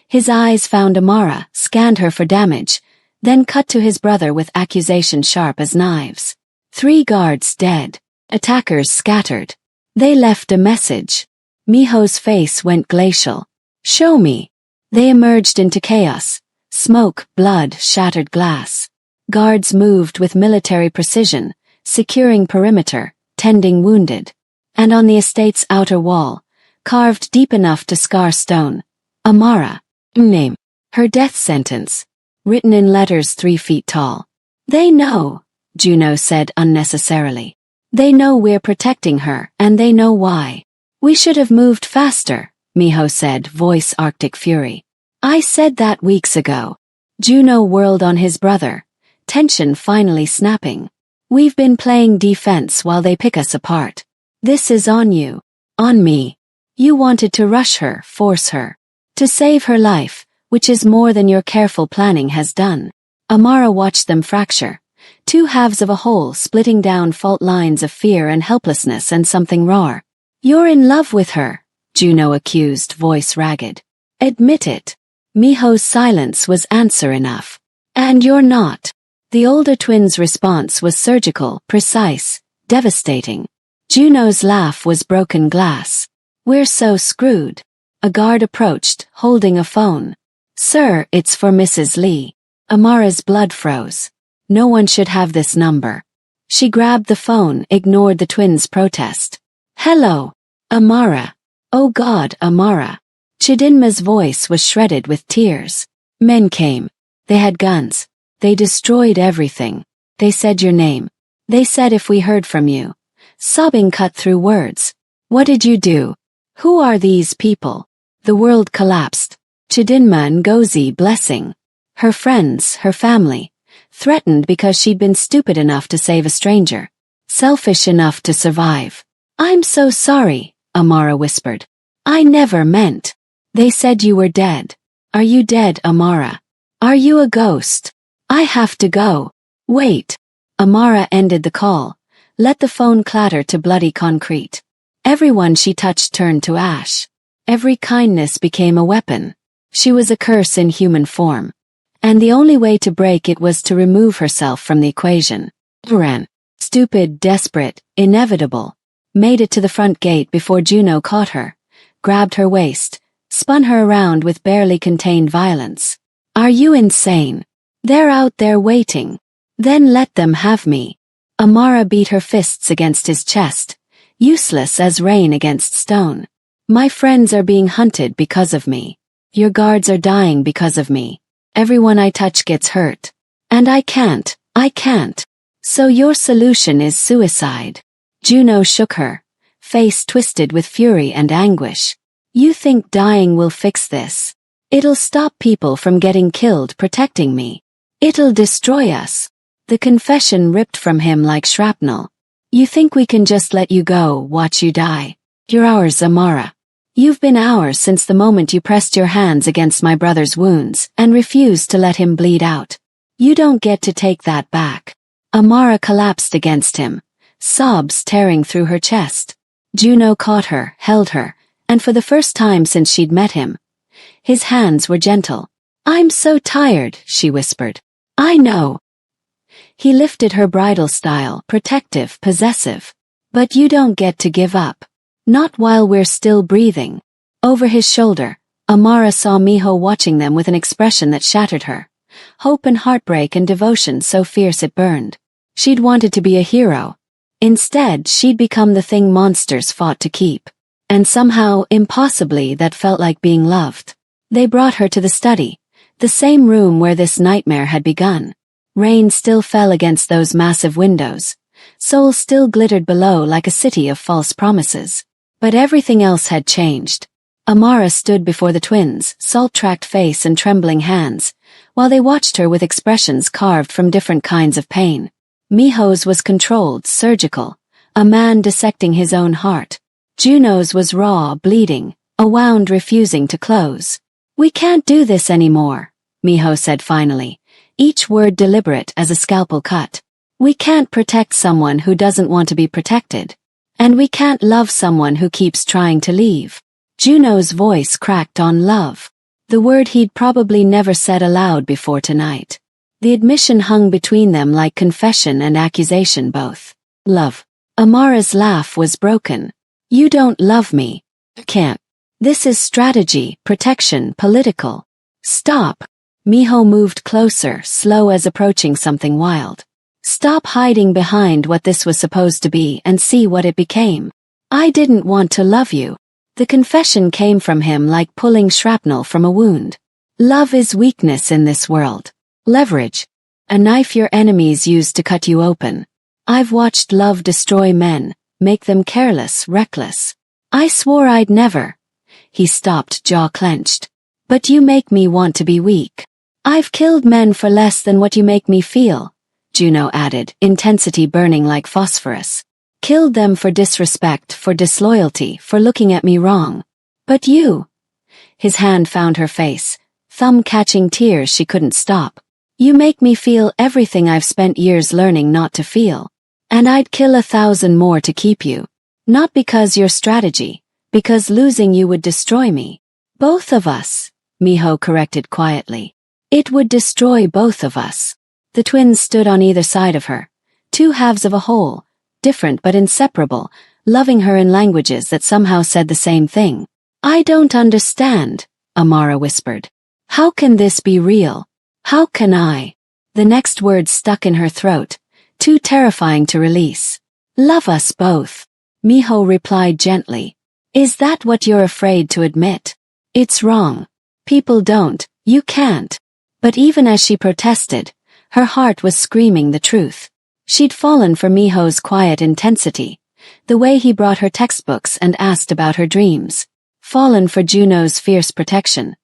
His eyes found Amara, scanned her for damage, then cut to his brother with accusation sharp as knives. 3 guards dead. Attackers scattered. They left a message. Miho's face went glacial. "Show me." They emerged into chaos. Smoke, blood, shattered glass. Guards moved with military precision, securing perimeter, tending wounded. And on the estate's outer wall, carved deep enough to scar stone, Amara, name, her death sentence, written in letters 3 feet tall. "They know," Juno said unnecessarily. "They know we're protecting her, and they know why." "We should have moved faster," Miho said, voice Arctic fury. "I said that weeks ago." Juno whirled on his brother, tension finally snapping. "We've been playing defense while they pick us apart. This is on you. On me. You wanted to rush her, force her. To save her life, which is more than your careful planning has done." Amara watched them fracture. 2 halves of a whole splitting down fault lines of fear and helplessness and something raw. "You're in love with her," Juno accused, voice ragged. "Admit it." Miho's silence was answer enough. "And you're not." The older twin's response was surgical, precise, devastating. Juno's laugh was broken glass. "We're so screwed." A guard approached, holding a phone. "Sir, it's for Mrs. Lee." Amara's blood froze. No one should have this number. She grabbed the phone, ignored the twins' protest. "Hello, Amara." "Oh God, Amara." Chidinma's voice was shredded with tears. "Men came. They had guns. They destroyed everything. They said your name. They said if we heard from you." Sobbing cut through words. "What did you do? Who are these people?" The world collapsed. Chidinma Ngozi blessing. Her friends, her family. Threatened because she'd been stupid enough to save a stranger. Selfish enough to survive. "I'm so sorry," Amara whispered. "I never meant." "They said you were dead." "Are you dead, Amara? Are you a ghost?" "I have to go." "Wait." Amara ended the call, let the phone clatter to bloody concrete. Everyone she touched turned to ash. Every kindness became a weapon. She was a curse in human form. And the only way to break it was to remove herself from the equation. Ran. Stupid, desperate, inevitable. Made it to the front gate before Juno caught her, grabbed her waist, spun her around with barely contained violence. "Are you insane? They're out there waiting. Then let them have me." Amara beat her fists against his chest, useless as rain against stone. "My friends are being hunted because of me. Your guards are dying because of me. Everyone I touch gets hurt. And I can't. So your solution is suicide." Juno shook her, face twisted with fury and anguish. "You think dying will fix this? It'll stop people from getting killed protecting me. It'll destroy us." The confession ripped from him like shrapnel. "You think we can just let you go, watch you die? You're ours, Amara. You've been ours since the moment you pressed your hands against my brother's wounds and refused to let him bleed out. You don't get to take that back." Amara collapsed against him, sobs tearing through her chest. Juno caught her, held her, and for the first time since she'd met him, his hands were gentle. "I'm so tired," she whispered. "I know." He lifted her bridal style, protective, possessive. But you don't get to give up. Not while we're still breathing. Over his shoulder, Amara saw Miho watching them with an expression that shattered her. Hope and heartbreak and devotion so fierce it burned. She'd wanted to be a hero. Instead, she'd become the thing monsters fought to keep. And somehow, impossibly, that felt like being loved. They brought her to the study, the same room where this nightmare had begun. Rain still fell against those massive windows. Seoul still glittered below like a city of false promises. But everything else had changed. Amara stood before the twins, salt-tracked face and trembling hands, while they watched her with expressions carved from different kinds of pain. Miho's was controlled, surgical, a man dissecting his own heart. Juno's was raw, bleeding, a wound refusing to close. "We can't do this anymore," Miho said finally, each word deliberate as a scalpel cut. "We can't protect someone who doesn't want to be protected. And we can't love someone who keeps trying to leave." Juno's voice cracked on love. The word he'd probably never said aloud before tonight. The admission hung between them like confession and accusation both. Love. Amara's laugh was broken. "You don't love me. Can't. This is strategy, protection, political." "Stop." Miho moved closer, slow as approaching something wild. "Stop hiding behind what this was supposed to be and see what it became. I didn't want to love you." The confession came from him like pulling shrapnel from a wound. Love is weakness in this world. Leverage. A knife your enemies use to cut you open. I've watched love destroy men, make them careless, reckless. I swore I'd never. He stopped, jaw clenched. "But you make me want to be weak. I've killed men for less than what you make me feel," Juno added, intensity burning like phosphorus. "Killed them for disrespect, for disloyalty, for looking at me wrong. But you..." His hand found her face, thumb catching tears she couldn't stop. "You make me feel everything I've spent years learning not to feel. And I'd kill 1,000 more to keep you. Not because your strategy, because losing you would destroy me. Both of us," Miho corrected quietly. "It would destroy both of us." The twins stood on either side of her, two halves of a whole, different but inseparable, loving her in languages that somehow said the same thing. "I don't understand," Amara whispered. "How can this be real? How can I?" The next word stuck in her throat, too terrifying to release. "Love us both," Miho replied gently. "Is that what you're afraid to admit? It's wrong. People don't, you can't." But even as she protested, her heart was screaming the truth. She'd fallen for Miho's quiet intensity, the way he brought her textbooks and asked about her dreams. Fallen for Juno's fierce protection,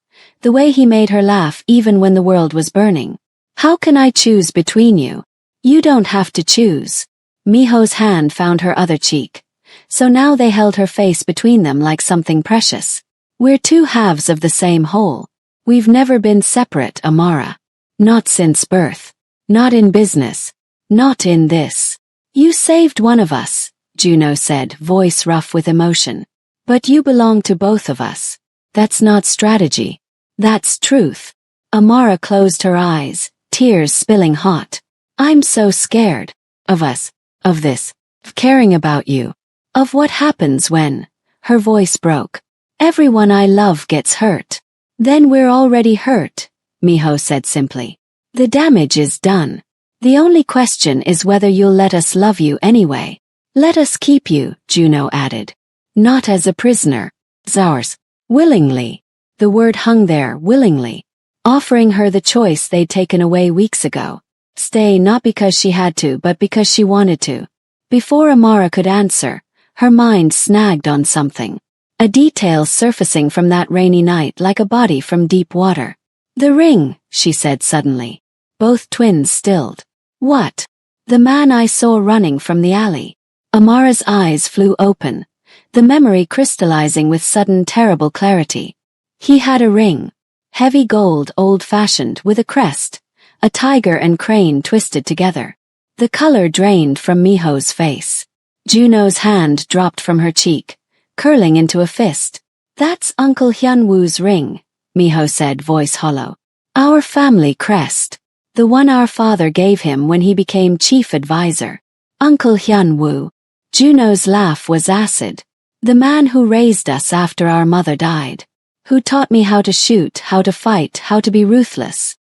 the way he made her laugh even when the world was burning. "How can I choose between you? You don't have to choose." Miho's hand found her other cheek, so now they held her face between them like something precious. "We're two halves of the same whole. We've never been separate, Amara. Not since birth. Not in business. Not in this. You saved one of us," Juno said, voice rough with emotion. "But you belong to both of us. That's not strategy. That's truth." Amara closed her eyes, tears spilling hot. "I'm so scared. Of us. Of this. Of caring about you. Of what happens when..." Her voice broke. "Everyone I love gets hurt. Then we're already hurt," Miho said simply. "The damage is done. The only question is whether you'll let us love you anyway." "Let us keep you," Juno added. "Not as a prisoner. Ours. Willingly." The word hung there, willingly. Offering her the choice they'd taken away weeks ago. Stay not because she had to, but because she wanted to. Before Amara could answer, her mind snagged on something. A detail surfacing from that rainy night like a body from deep water. "The ring," she said suddenly. Both twins stilled. "What?" "The man I saw running from the alley." Amara's eyes flew open, the memory crystallizing with sudden terrible clarity. He had a ring. Heavy gold, old-fashioned, with a crest. A tiger and crane twisted together. The color drained from Miho's face. Juno's hand dropped from her cheek, curling into a fist. "That's Uncle Hyunwoo's ring," Miho said, voice hollow. "Our family crest." The one our father gave him when he became chief advisor. Uncle Hyun-woo. Juno's laugh was acid. The man who raised us after our mother died. Who taught me how to shoot, how to fight, how to be ruthless.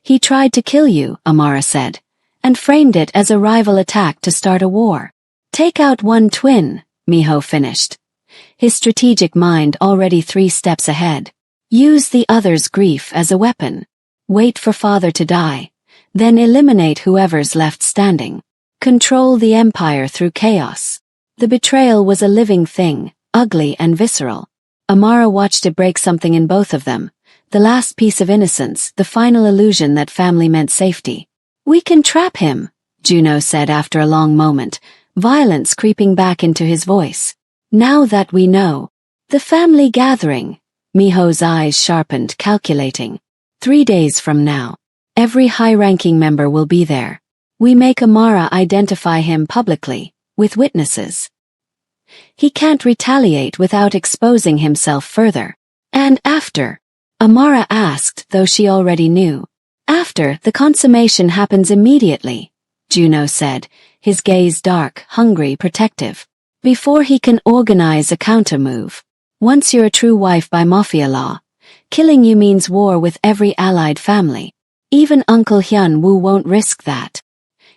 He tried to kill you, Amara said, and framed it as a rival attack to start a war. Take out one twin, Miho finished. His strategic mind already 3 steps ahead. Use the other's grief as a weapon. Wait for father to die, then eliminate whoever's left standing. Control the empire through chaos. The betrayal was a living thing, ugly and visceral. Amara watched it break something in both of them. The last piece of innocence, the final illusion that family meant safety. We can trap him, Juno said after a long moment, violence creeping back into his voice. Now that we know. The family gathering. Miho's eyes sharpened, calculating. 3 days from now. Every high-ranking member will be there. We make Amara identify him publicly, with witnesses. He can't retaliate without exposing himself further. And after? Amara asked, though she already knew. After, the consummation happens immediately, Juno said, his gaze dark, hungry, protective. Before he can organize a countermove. Once you're a true wife by Mafia law, killing you means war with every allied family. Even Uncle Hyun-woo won't risk that.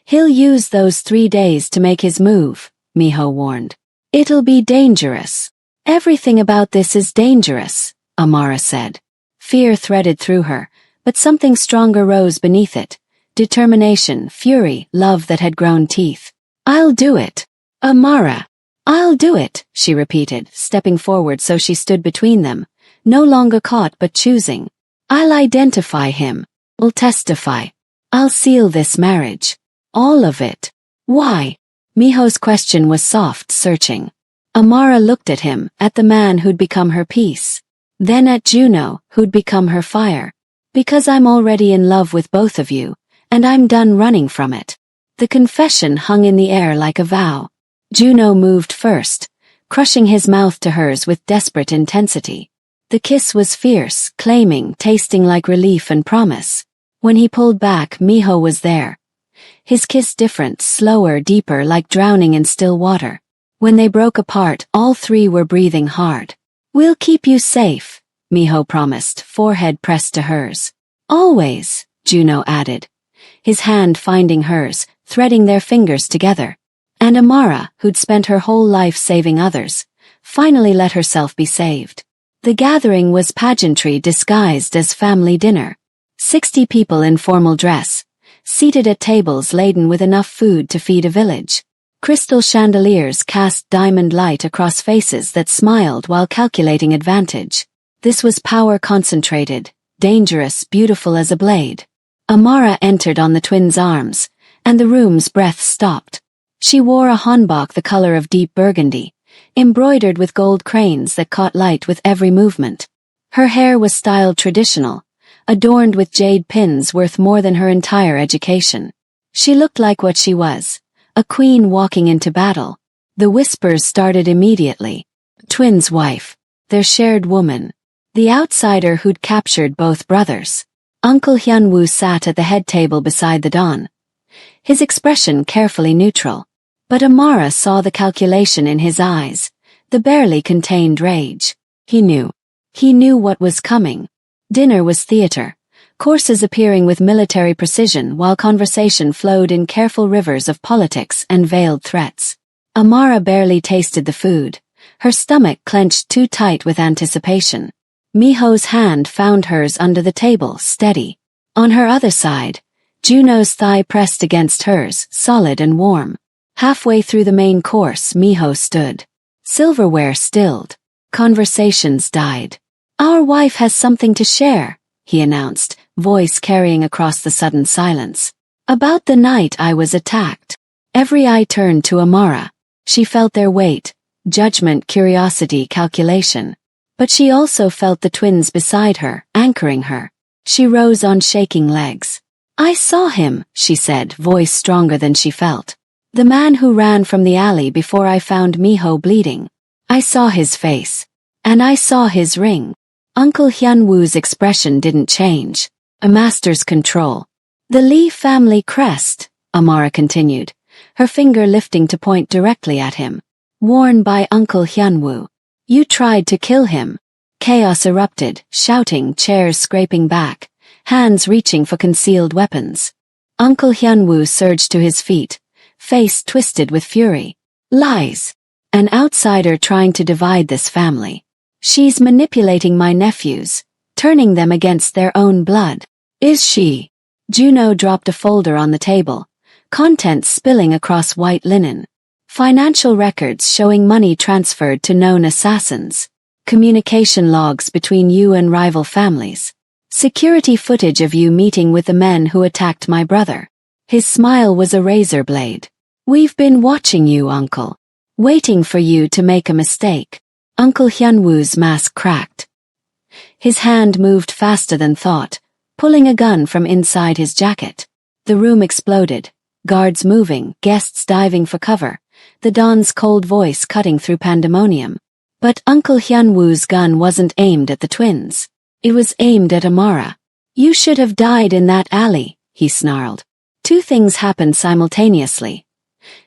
He'll use those 3 days to make his move, Miho warned. It'll be dangerous. Everything about this is dangerous, Amara said. Fear threaded through her, but something stronger rose beneath it. Determination, fury, love that had grown teeth. I'll do it. Amara. I'll do it, she repeated, stepping forward so she stood between them, no longer caught but choosing. I'll identify him. I'll testify. I'll seal this marriage. All of it. Why? Miho's question was soft, searching. Amara looked at him, at the man who'd become her peace. Then at Juno, who'd become her fire. Because I'm already in love with both of you, and I'm done running from it. The confession hung in the air like a vow. Juno moved first, crushing his mouth to hers with desperate intensity. The kiss was fierce, claiming, tasting like relief and promise. When he pulled back, Miho was there. His kiss different, slower, deeper, like drowning in still water. When they broke apart, all 3 were breathing hard. We'll keep you safe, Miho promised, forehead pressed to hers. Always, Juno added. His hand finding hers, threading their fingers together. And Amara, who'd spent her whole life saving others, finally let herself be saved. The gathering was pageantry disguised as family dinner. 60 people in formal dress, seated at tables laden with enough food to feed a village. Crystal chandeliers cast diamond light across faces that smiled while calculating advantage. This was power concentrated, dangerous, beautiful as a blade. Amara entered on the twins' arms, and the room's breath stopped. She wore a hanbok the color of deep burgundy, embroidered with gold cranes that caught light with every movement. Her hair was styled traditional, adorned with jade pins worth more than her entire education. She looked like what she was, a queen walking into battle. The whispers started immediately. Twins' wife, their shared woman, the outsider who'd captured both brothers. Uncle Hyun-woo sat at the head table beside the Don, his expression carefully neutral. But Amara saw the calculation in his eyes, the barely contained rage. He knew. He knew what was coming. Dinner was theater, courses appearing with military precision while conversation flowed in careful rivers of politics and veiled threats. Amara barely tasted the food, her stomach clenched too tight with anticipation. Miho's hand found hers under the table, steady. On her other side, Juno's thigh pressed against hers, solid and warm. Halfway through the main course, Miho stood. Silverware stilled. Conversations died. Our wife has something to share, he announced, voice carrying across the sudden silence. About the night I was attacked. Every eye turned to Amara. She felt their weight, judgment, curiosity, calculation. But she also felt the twins beside her, anchoring her. She rose on shaking legs. I saw him, she said, voice stronger than she felt. The man who ran from the alley before I found Miho bleeding. I saw his face. And I saw his ring. Uncle Hyun-woo's expression didn't change. A master's control. The Lee family crest, Amara continued, her finger lifting to point directly at him. Worn by Uncle Hyunwoo. You tried to kill him. Chaos erupted, shouting, chairs scraping back, hands reaching for concealed weapons. Uncle Hyunwoo surged to his feet, face twisted with fury. Lies. An outsider trying to divide this family. She's manipulating my nephews, turning them against their own blood. Is she? Juno dropped a folder on the table, contents spilling across white linen. Financial records showing money transferred to known assassins. Communication logs between you and rival families. Security footage of you meeting with the men who attacked my brother. His smile was a razor blade. We've been watching you, Uncle. Waiting for you to make a mistake. Uncle Hyunwoo's mask cracked. His hand moved faster than thought, pulling a gun from inside his jacket. The room exploded. Guards moving, guests diving for cover. The Don's cold voice cutting through pandemonium. But Uncle Hyunwoo's gun wasn't aimed at the twins. It was aimed at Amara. You should have died in that alley, he snarled. Two things happened simultaneously.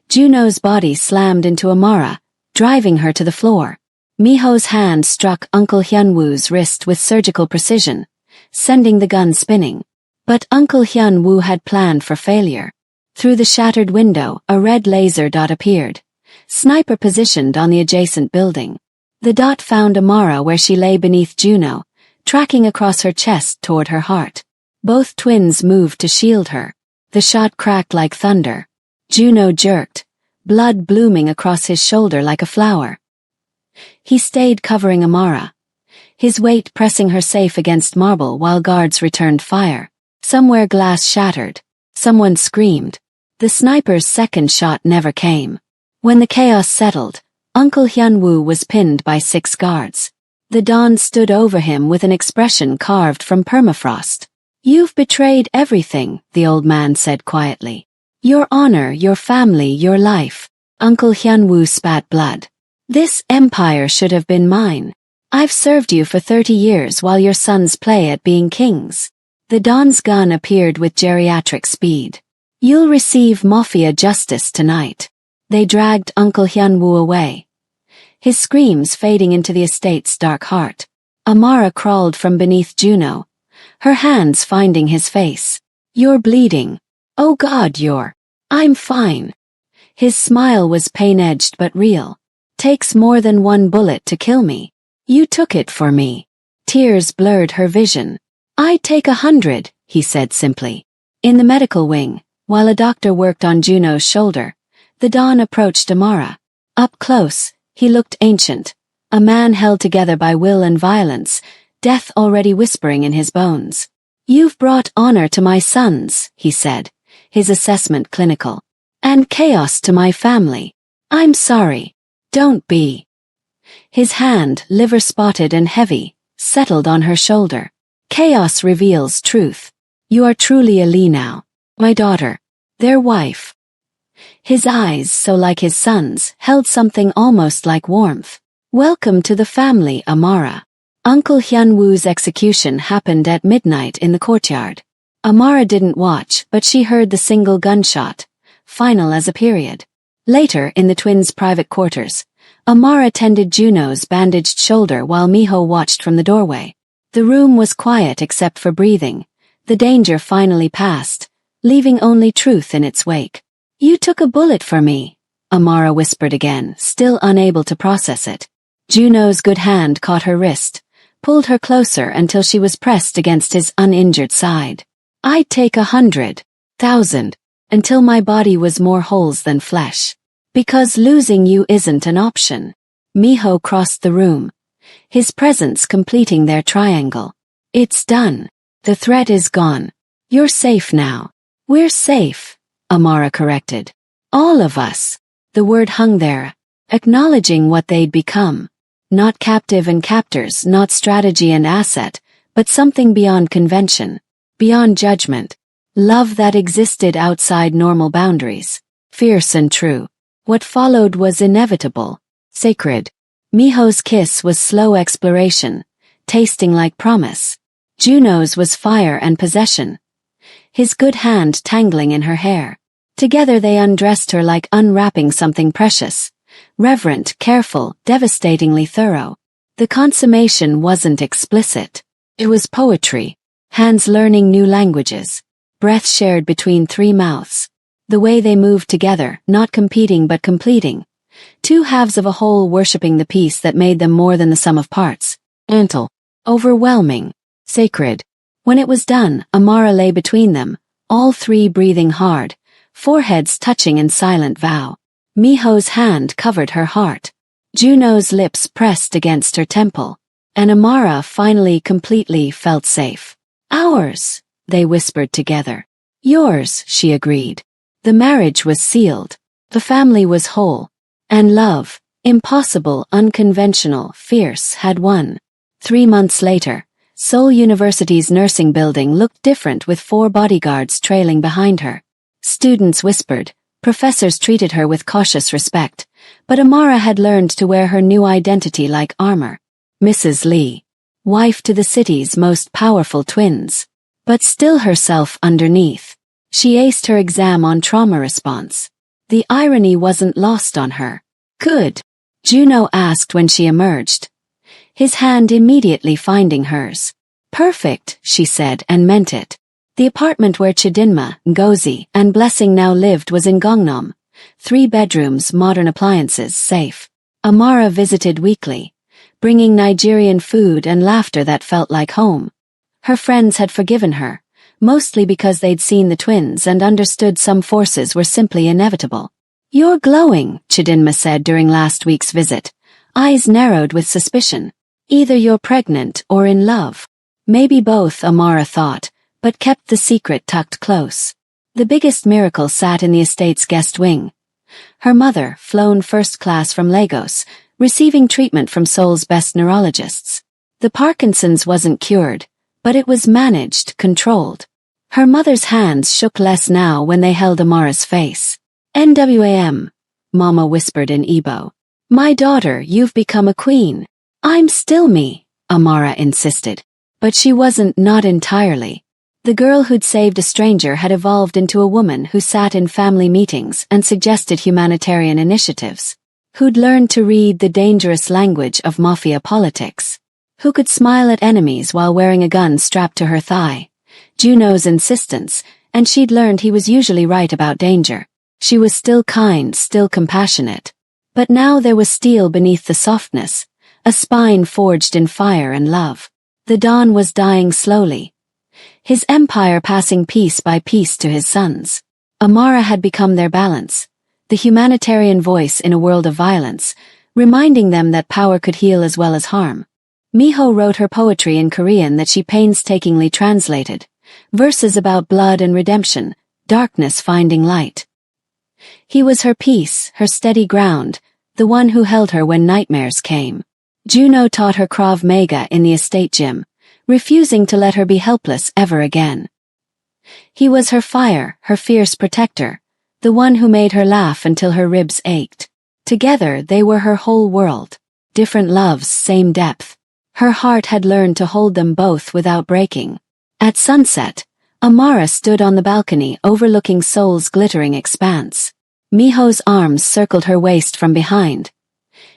Juno's body slammed into Amara, driving her to the floor. Miho's hand struck Uncle Hyunwoo's wrist with surgical precision, sending the gun spinning. But Uncle Hyunwoo had planned for failure. Through the shattered window, a red laser dot appeared. Sniper positioned on the adjacent building. The dot found Amara where she lay beneath Juno, tracking across her chest toward her heart. Both twins moved to shield her. The shot cracked like thunder. Juno jerked, blood blooming across his shoulder like a flower. He stayed covering Amara, his weight pressing her safe against marble while guards returned fire. Somewhere glass shattered. Someone screamed. The sniper's second shot never came. When the chaos settled, Uncle Hyunwoo was pinned by 6 guards. The Don stood over him with an expression carved from permafrost. You've betrayed everything, the old man said quietly. Your honor, your family, your life. Uncle Hyunwoo spat blood. This empire should have been mine. I've served you for 30 years while your sons play at being kings. The Don's gun appeared with geriatric speed. You'll receive Mafia justice tonight. They dragged Uncle Hyunwoo away, his screams fading into the estate's dark heart. Amara crawled from beneath Juno, her hands finding his face. You're bleeding. Oh God, I'm fine. His smile was pain-edged but real. Takes more than one bullet to kill me. You took it for me. Tears blurred her vision. I'd take 100, he said simply. In the medical wing, while a doctor worked on Juno's shoulder, the Don approached Amara. Up close, he looked ancient, a man held together by will and violence, death already whispering in his bones. You've brought honor to my sons, he said, his assessment clinical. And chaos to my family. I'm sorry. Don't be. His hand, liver-spotted and heavy, settled on her shoulder. Chaos reveals truth. You are truly a Lee now. My daughter. Their wife. His eyes, so like his son's, held something almost like warmth. Welcome to the family, Amara. Uncle Hyunwoo's execution happened at midnight in the courtyard. Amara didn't watch, but she heard the single gunshot, final as a period. Later, in the twins' private quarters, Amara tended Juno's bandaged shoulder while Miho watched from the doorway. The room was quiet except for breathing. The danger finally passed, leaving only truth in its wake. You took a bullet for me, Amara whispered again, still unable to process it. Juno's good hand caught her wrist, pulled her closer until she was pressed against his uninjured side. I'd take 100,000, until my body was more holes than flesh. Because losing you isn't an option. Miho crossed the room, his presence completing their triangle. It's done. The threat is gone. You're safe now. We're safe, Amara corrected. All of us. The word hung there, acknowledging what they'd become. Not captive and captors, not strategy and asset, but something beyond convention, beyond judgment. Love that existed outside normal boundaries. Fierce and true. What followed was inevitable, sacred. Miho's kiss was slow exploration, tasting like promise. Juno's was fire and possession. his good hand tangling in her hair. Together they undressed her like unwrapping something precious. Reverent, careful, devastatingly thorough. The consummation wasn't explicit. It was poetry. Hands learning new languages. Breath shared between three mouths. The way they moved together, not competing but completing. Two halves of a whole worshipping the piece that made them more than the sum of parts. Gentle. Overwhelming. Sacred. When it was done, Amara lay between them, all three breathing hard, foreheads touching in silent vow. Miho's hand covered her heart. Juno's lips pressed against her temple. And Amara finally completely felt safe. Ours, they whispered together. Yours, she agreed. The marriage was sealed. The family was whole. And love, impossible, unconventional, fierce, had won. 3 months later, Seoul University's nursing building looked different with 4 bodyguards trailing behind her. Students whispered, professors treated her with cautious respect, but Amara had learned to wear her new identity like armor. Mrs. Lee, wife to the city's most powerful twins, but still herself underneath. She aced her exam on trauma response. The irony wasn't lost on her. Good, Juno asked when she emerged, his hand immediately finding hers. Perfect, she said and meant it. The apartment where Chidinma, Ngozi, and Blessing now lived was in Gangnam. 3 bedrooms, modern appliances, safe. Amara visited weekly, bringing Nigerian food and laughter that felt like home. Her friends had forgiven her, mostly because they'd seen the twins and understood some forces were simply inevitable. You're glowing, Chidinma said during last week's visit, eyes narrowed with suspicion. Either you're pregnant or in love. Maybe both, Amara thought, but kept the secret tucked close. The biggest miracle sat in the estate's guest wing. Her mother, flown first class from Lagos, receiving treatment from Seoul's best neurologists. The Parkinson's wasn't cured, but it was managed, controlled. Her mother's hands shook less now when they held Amara's face. NWAM, Mama whispered in Igbo. My daughter, you've become a queen. I'm still me, Amara insisted. But she wasn't, not entirely. The girl who'd saved a stranger had evolved into a woman who sat in family meetings and suggested humanitarian initiatives. Who'd learned to read the dangerous language of Mafia politics. Who could smile at enemies while wearing a gun strapped to her thigh. Juno's insistence, and she'd learned he was usually right about danger. She was still kind, still compassionate. But now there was steel beneath the softness, a spine forged in fire and love. The dawn was dying slowly. His empire passing piece by piece to his sons. Amara had become their balance, the humanitarian voice in a world of violence, reminding them that power could heal as well as harm. Miho wrote her poetry in Korean that she painstakingly translated, verses about blood and redemption, darkness finding light. He was her peace, her steady ground, the one who held her when nightmares came. Juno taught her Krav Maga in the estate gym, refusing to let her be helpless ever again. He was her fire, her fierce protector, the one who made her laugh until her ribs ached. Together they were her whole world. Different loves, same depth. Her heart had learned to hold them both without breaking. At sunset, Amara stood on the balcony overlooking Seoul's glittering expanse. Miho's arms circled her waist from behind,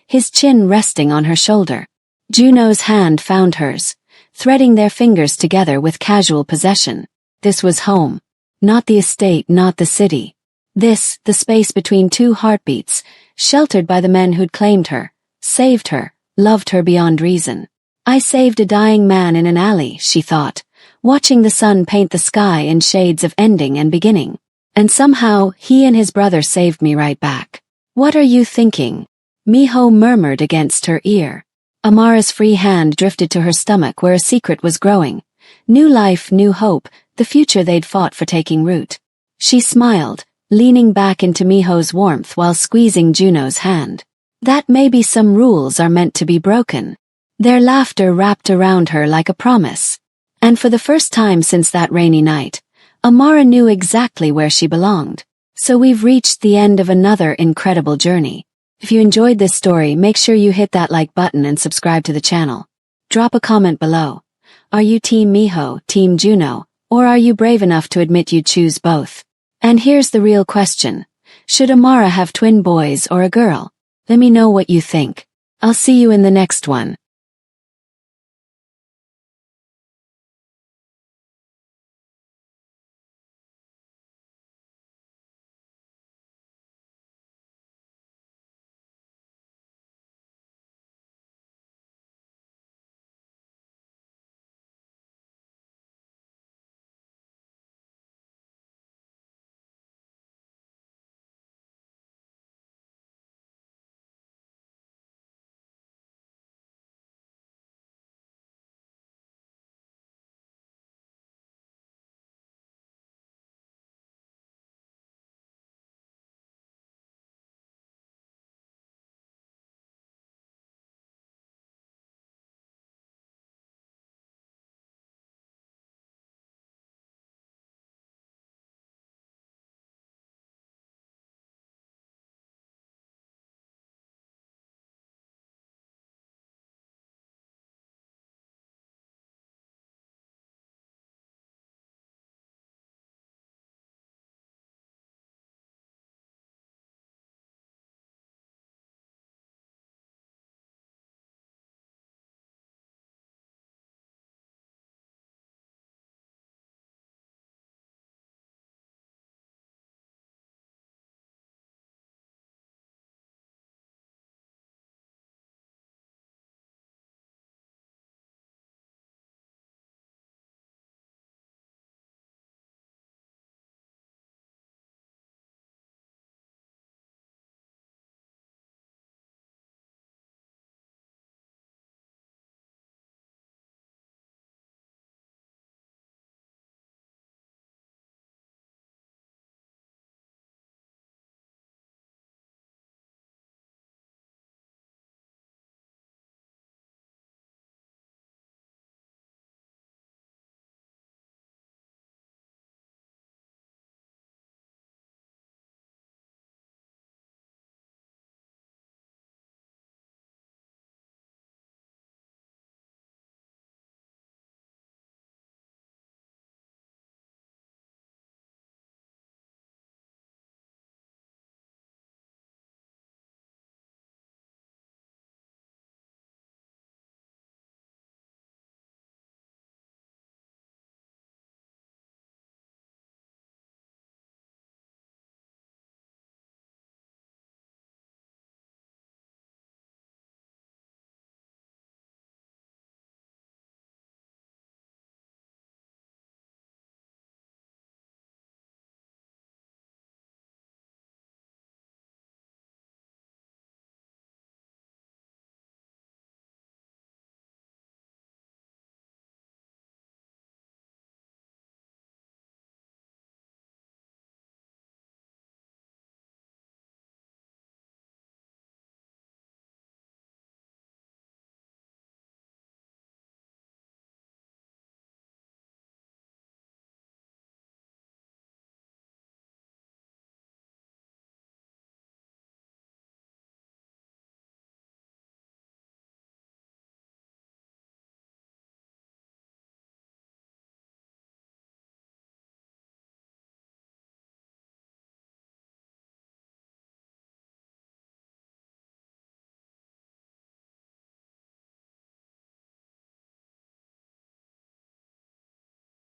his chin resting on her shoulder. Juno's hand found hers, threading their fingers together with casual possession. This was home. Not the estate, not the city. This, the space between 2 heartbeats, sheltered by the men who'd claimed her, saved her, loved her beyond reason. I saved a dying man in an alley, she thought, watching the sun paint the sky in shades of ending and beginning. And somehow, he and his brother saved me right back. What are you thinking? Miho murmured against her ear. Amara's free hand drifted to her stomach where a secret was growing. New life, new hope, the future they'd fought for taking root. She smiled, leaning back into Miho's warmth while squeezing Juno's hand. That maybe some rules are meant to be broken. Their laughter wrapped around her like a promise. And for the first time since that rainy night, Amara knew exactly where she belonged. So we've reached the end of another incredible journey. If you enjoyed this story, make sure you hit that like button and subscribe to the channel. Drop a comment below. Are you Team Miho, Team Juno, Or are you brave enough to admit you'd choose both? And here's the real question. Should Amara have twin boys or a girl? Let me know what you think. I'll see you in the next one.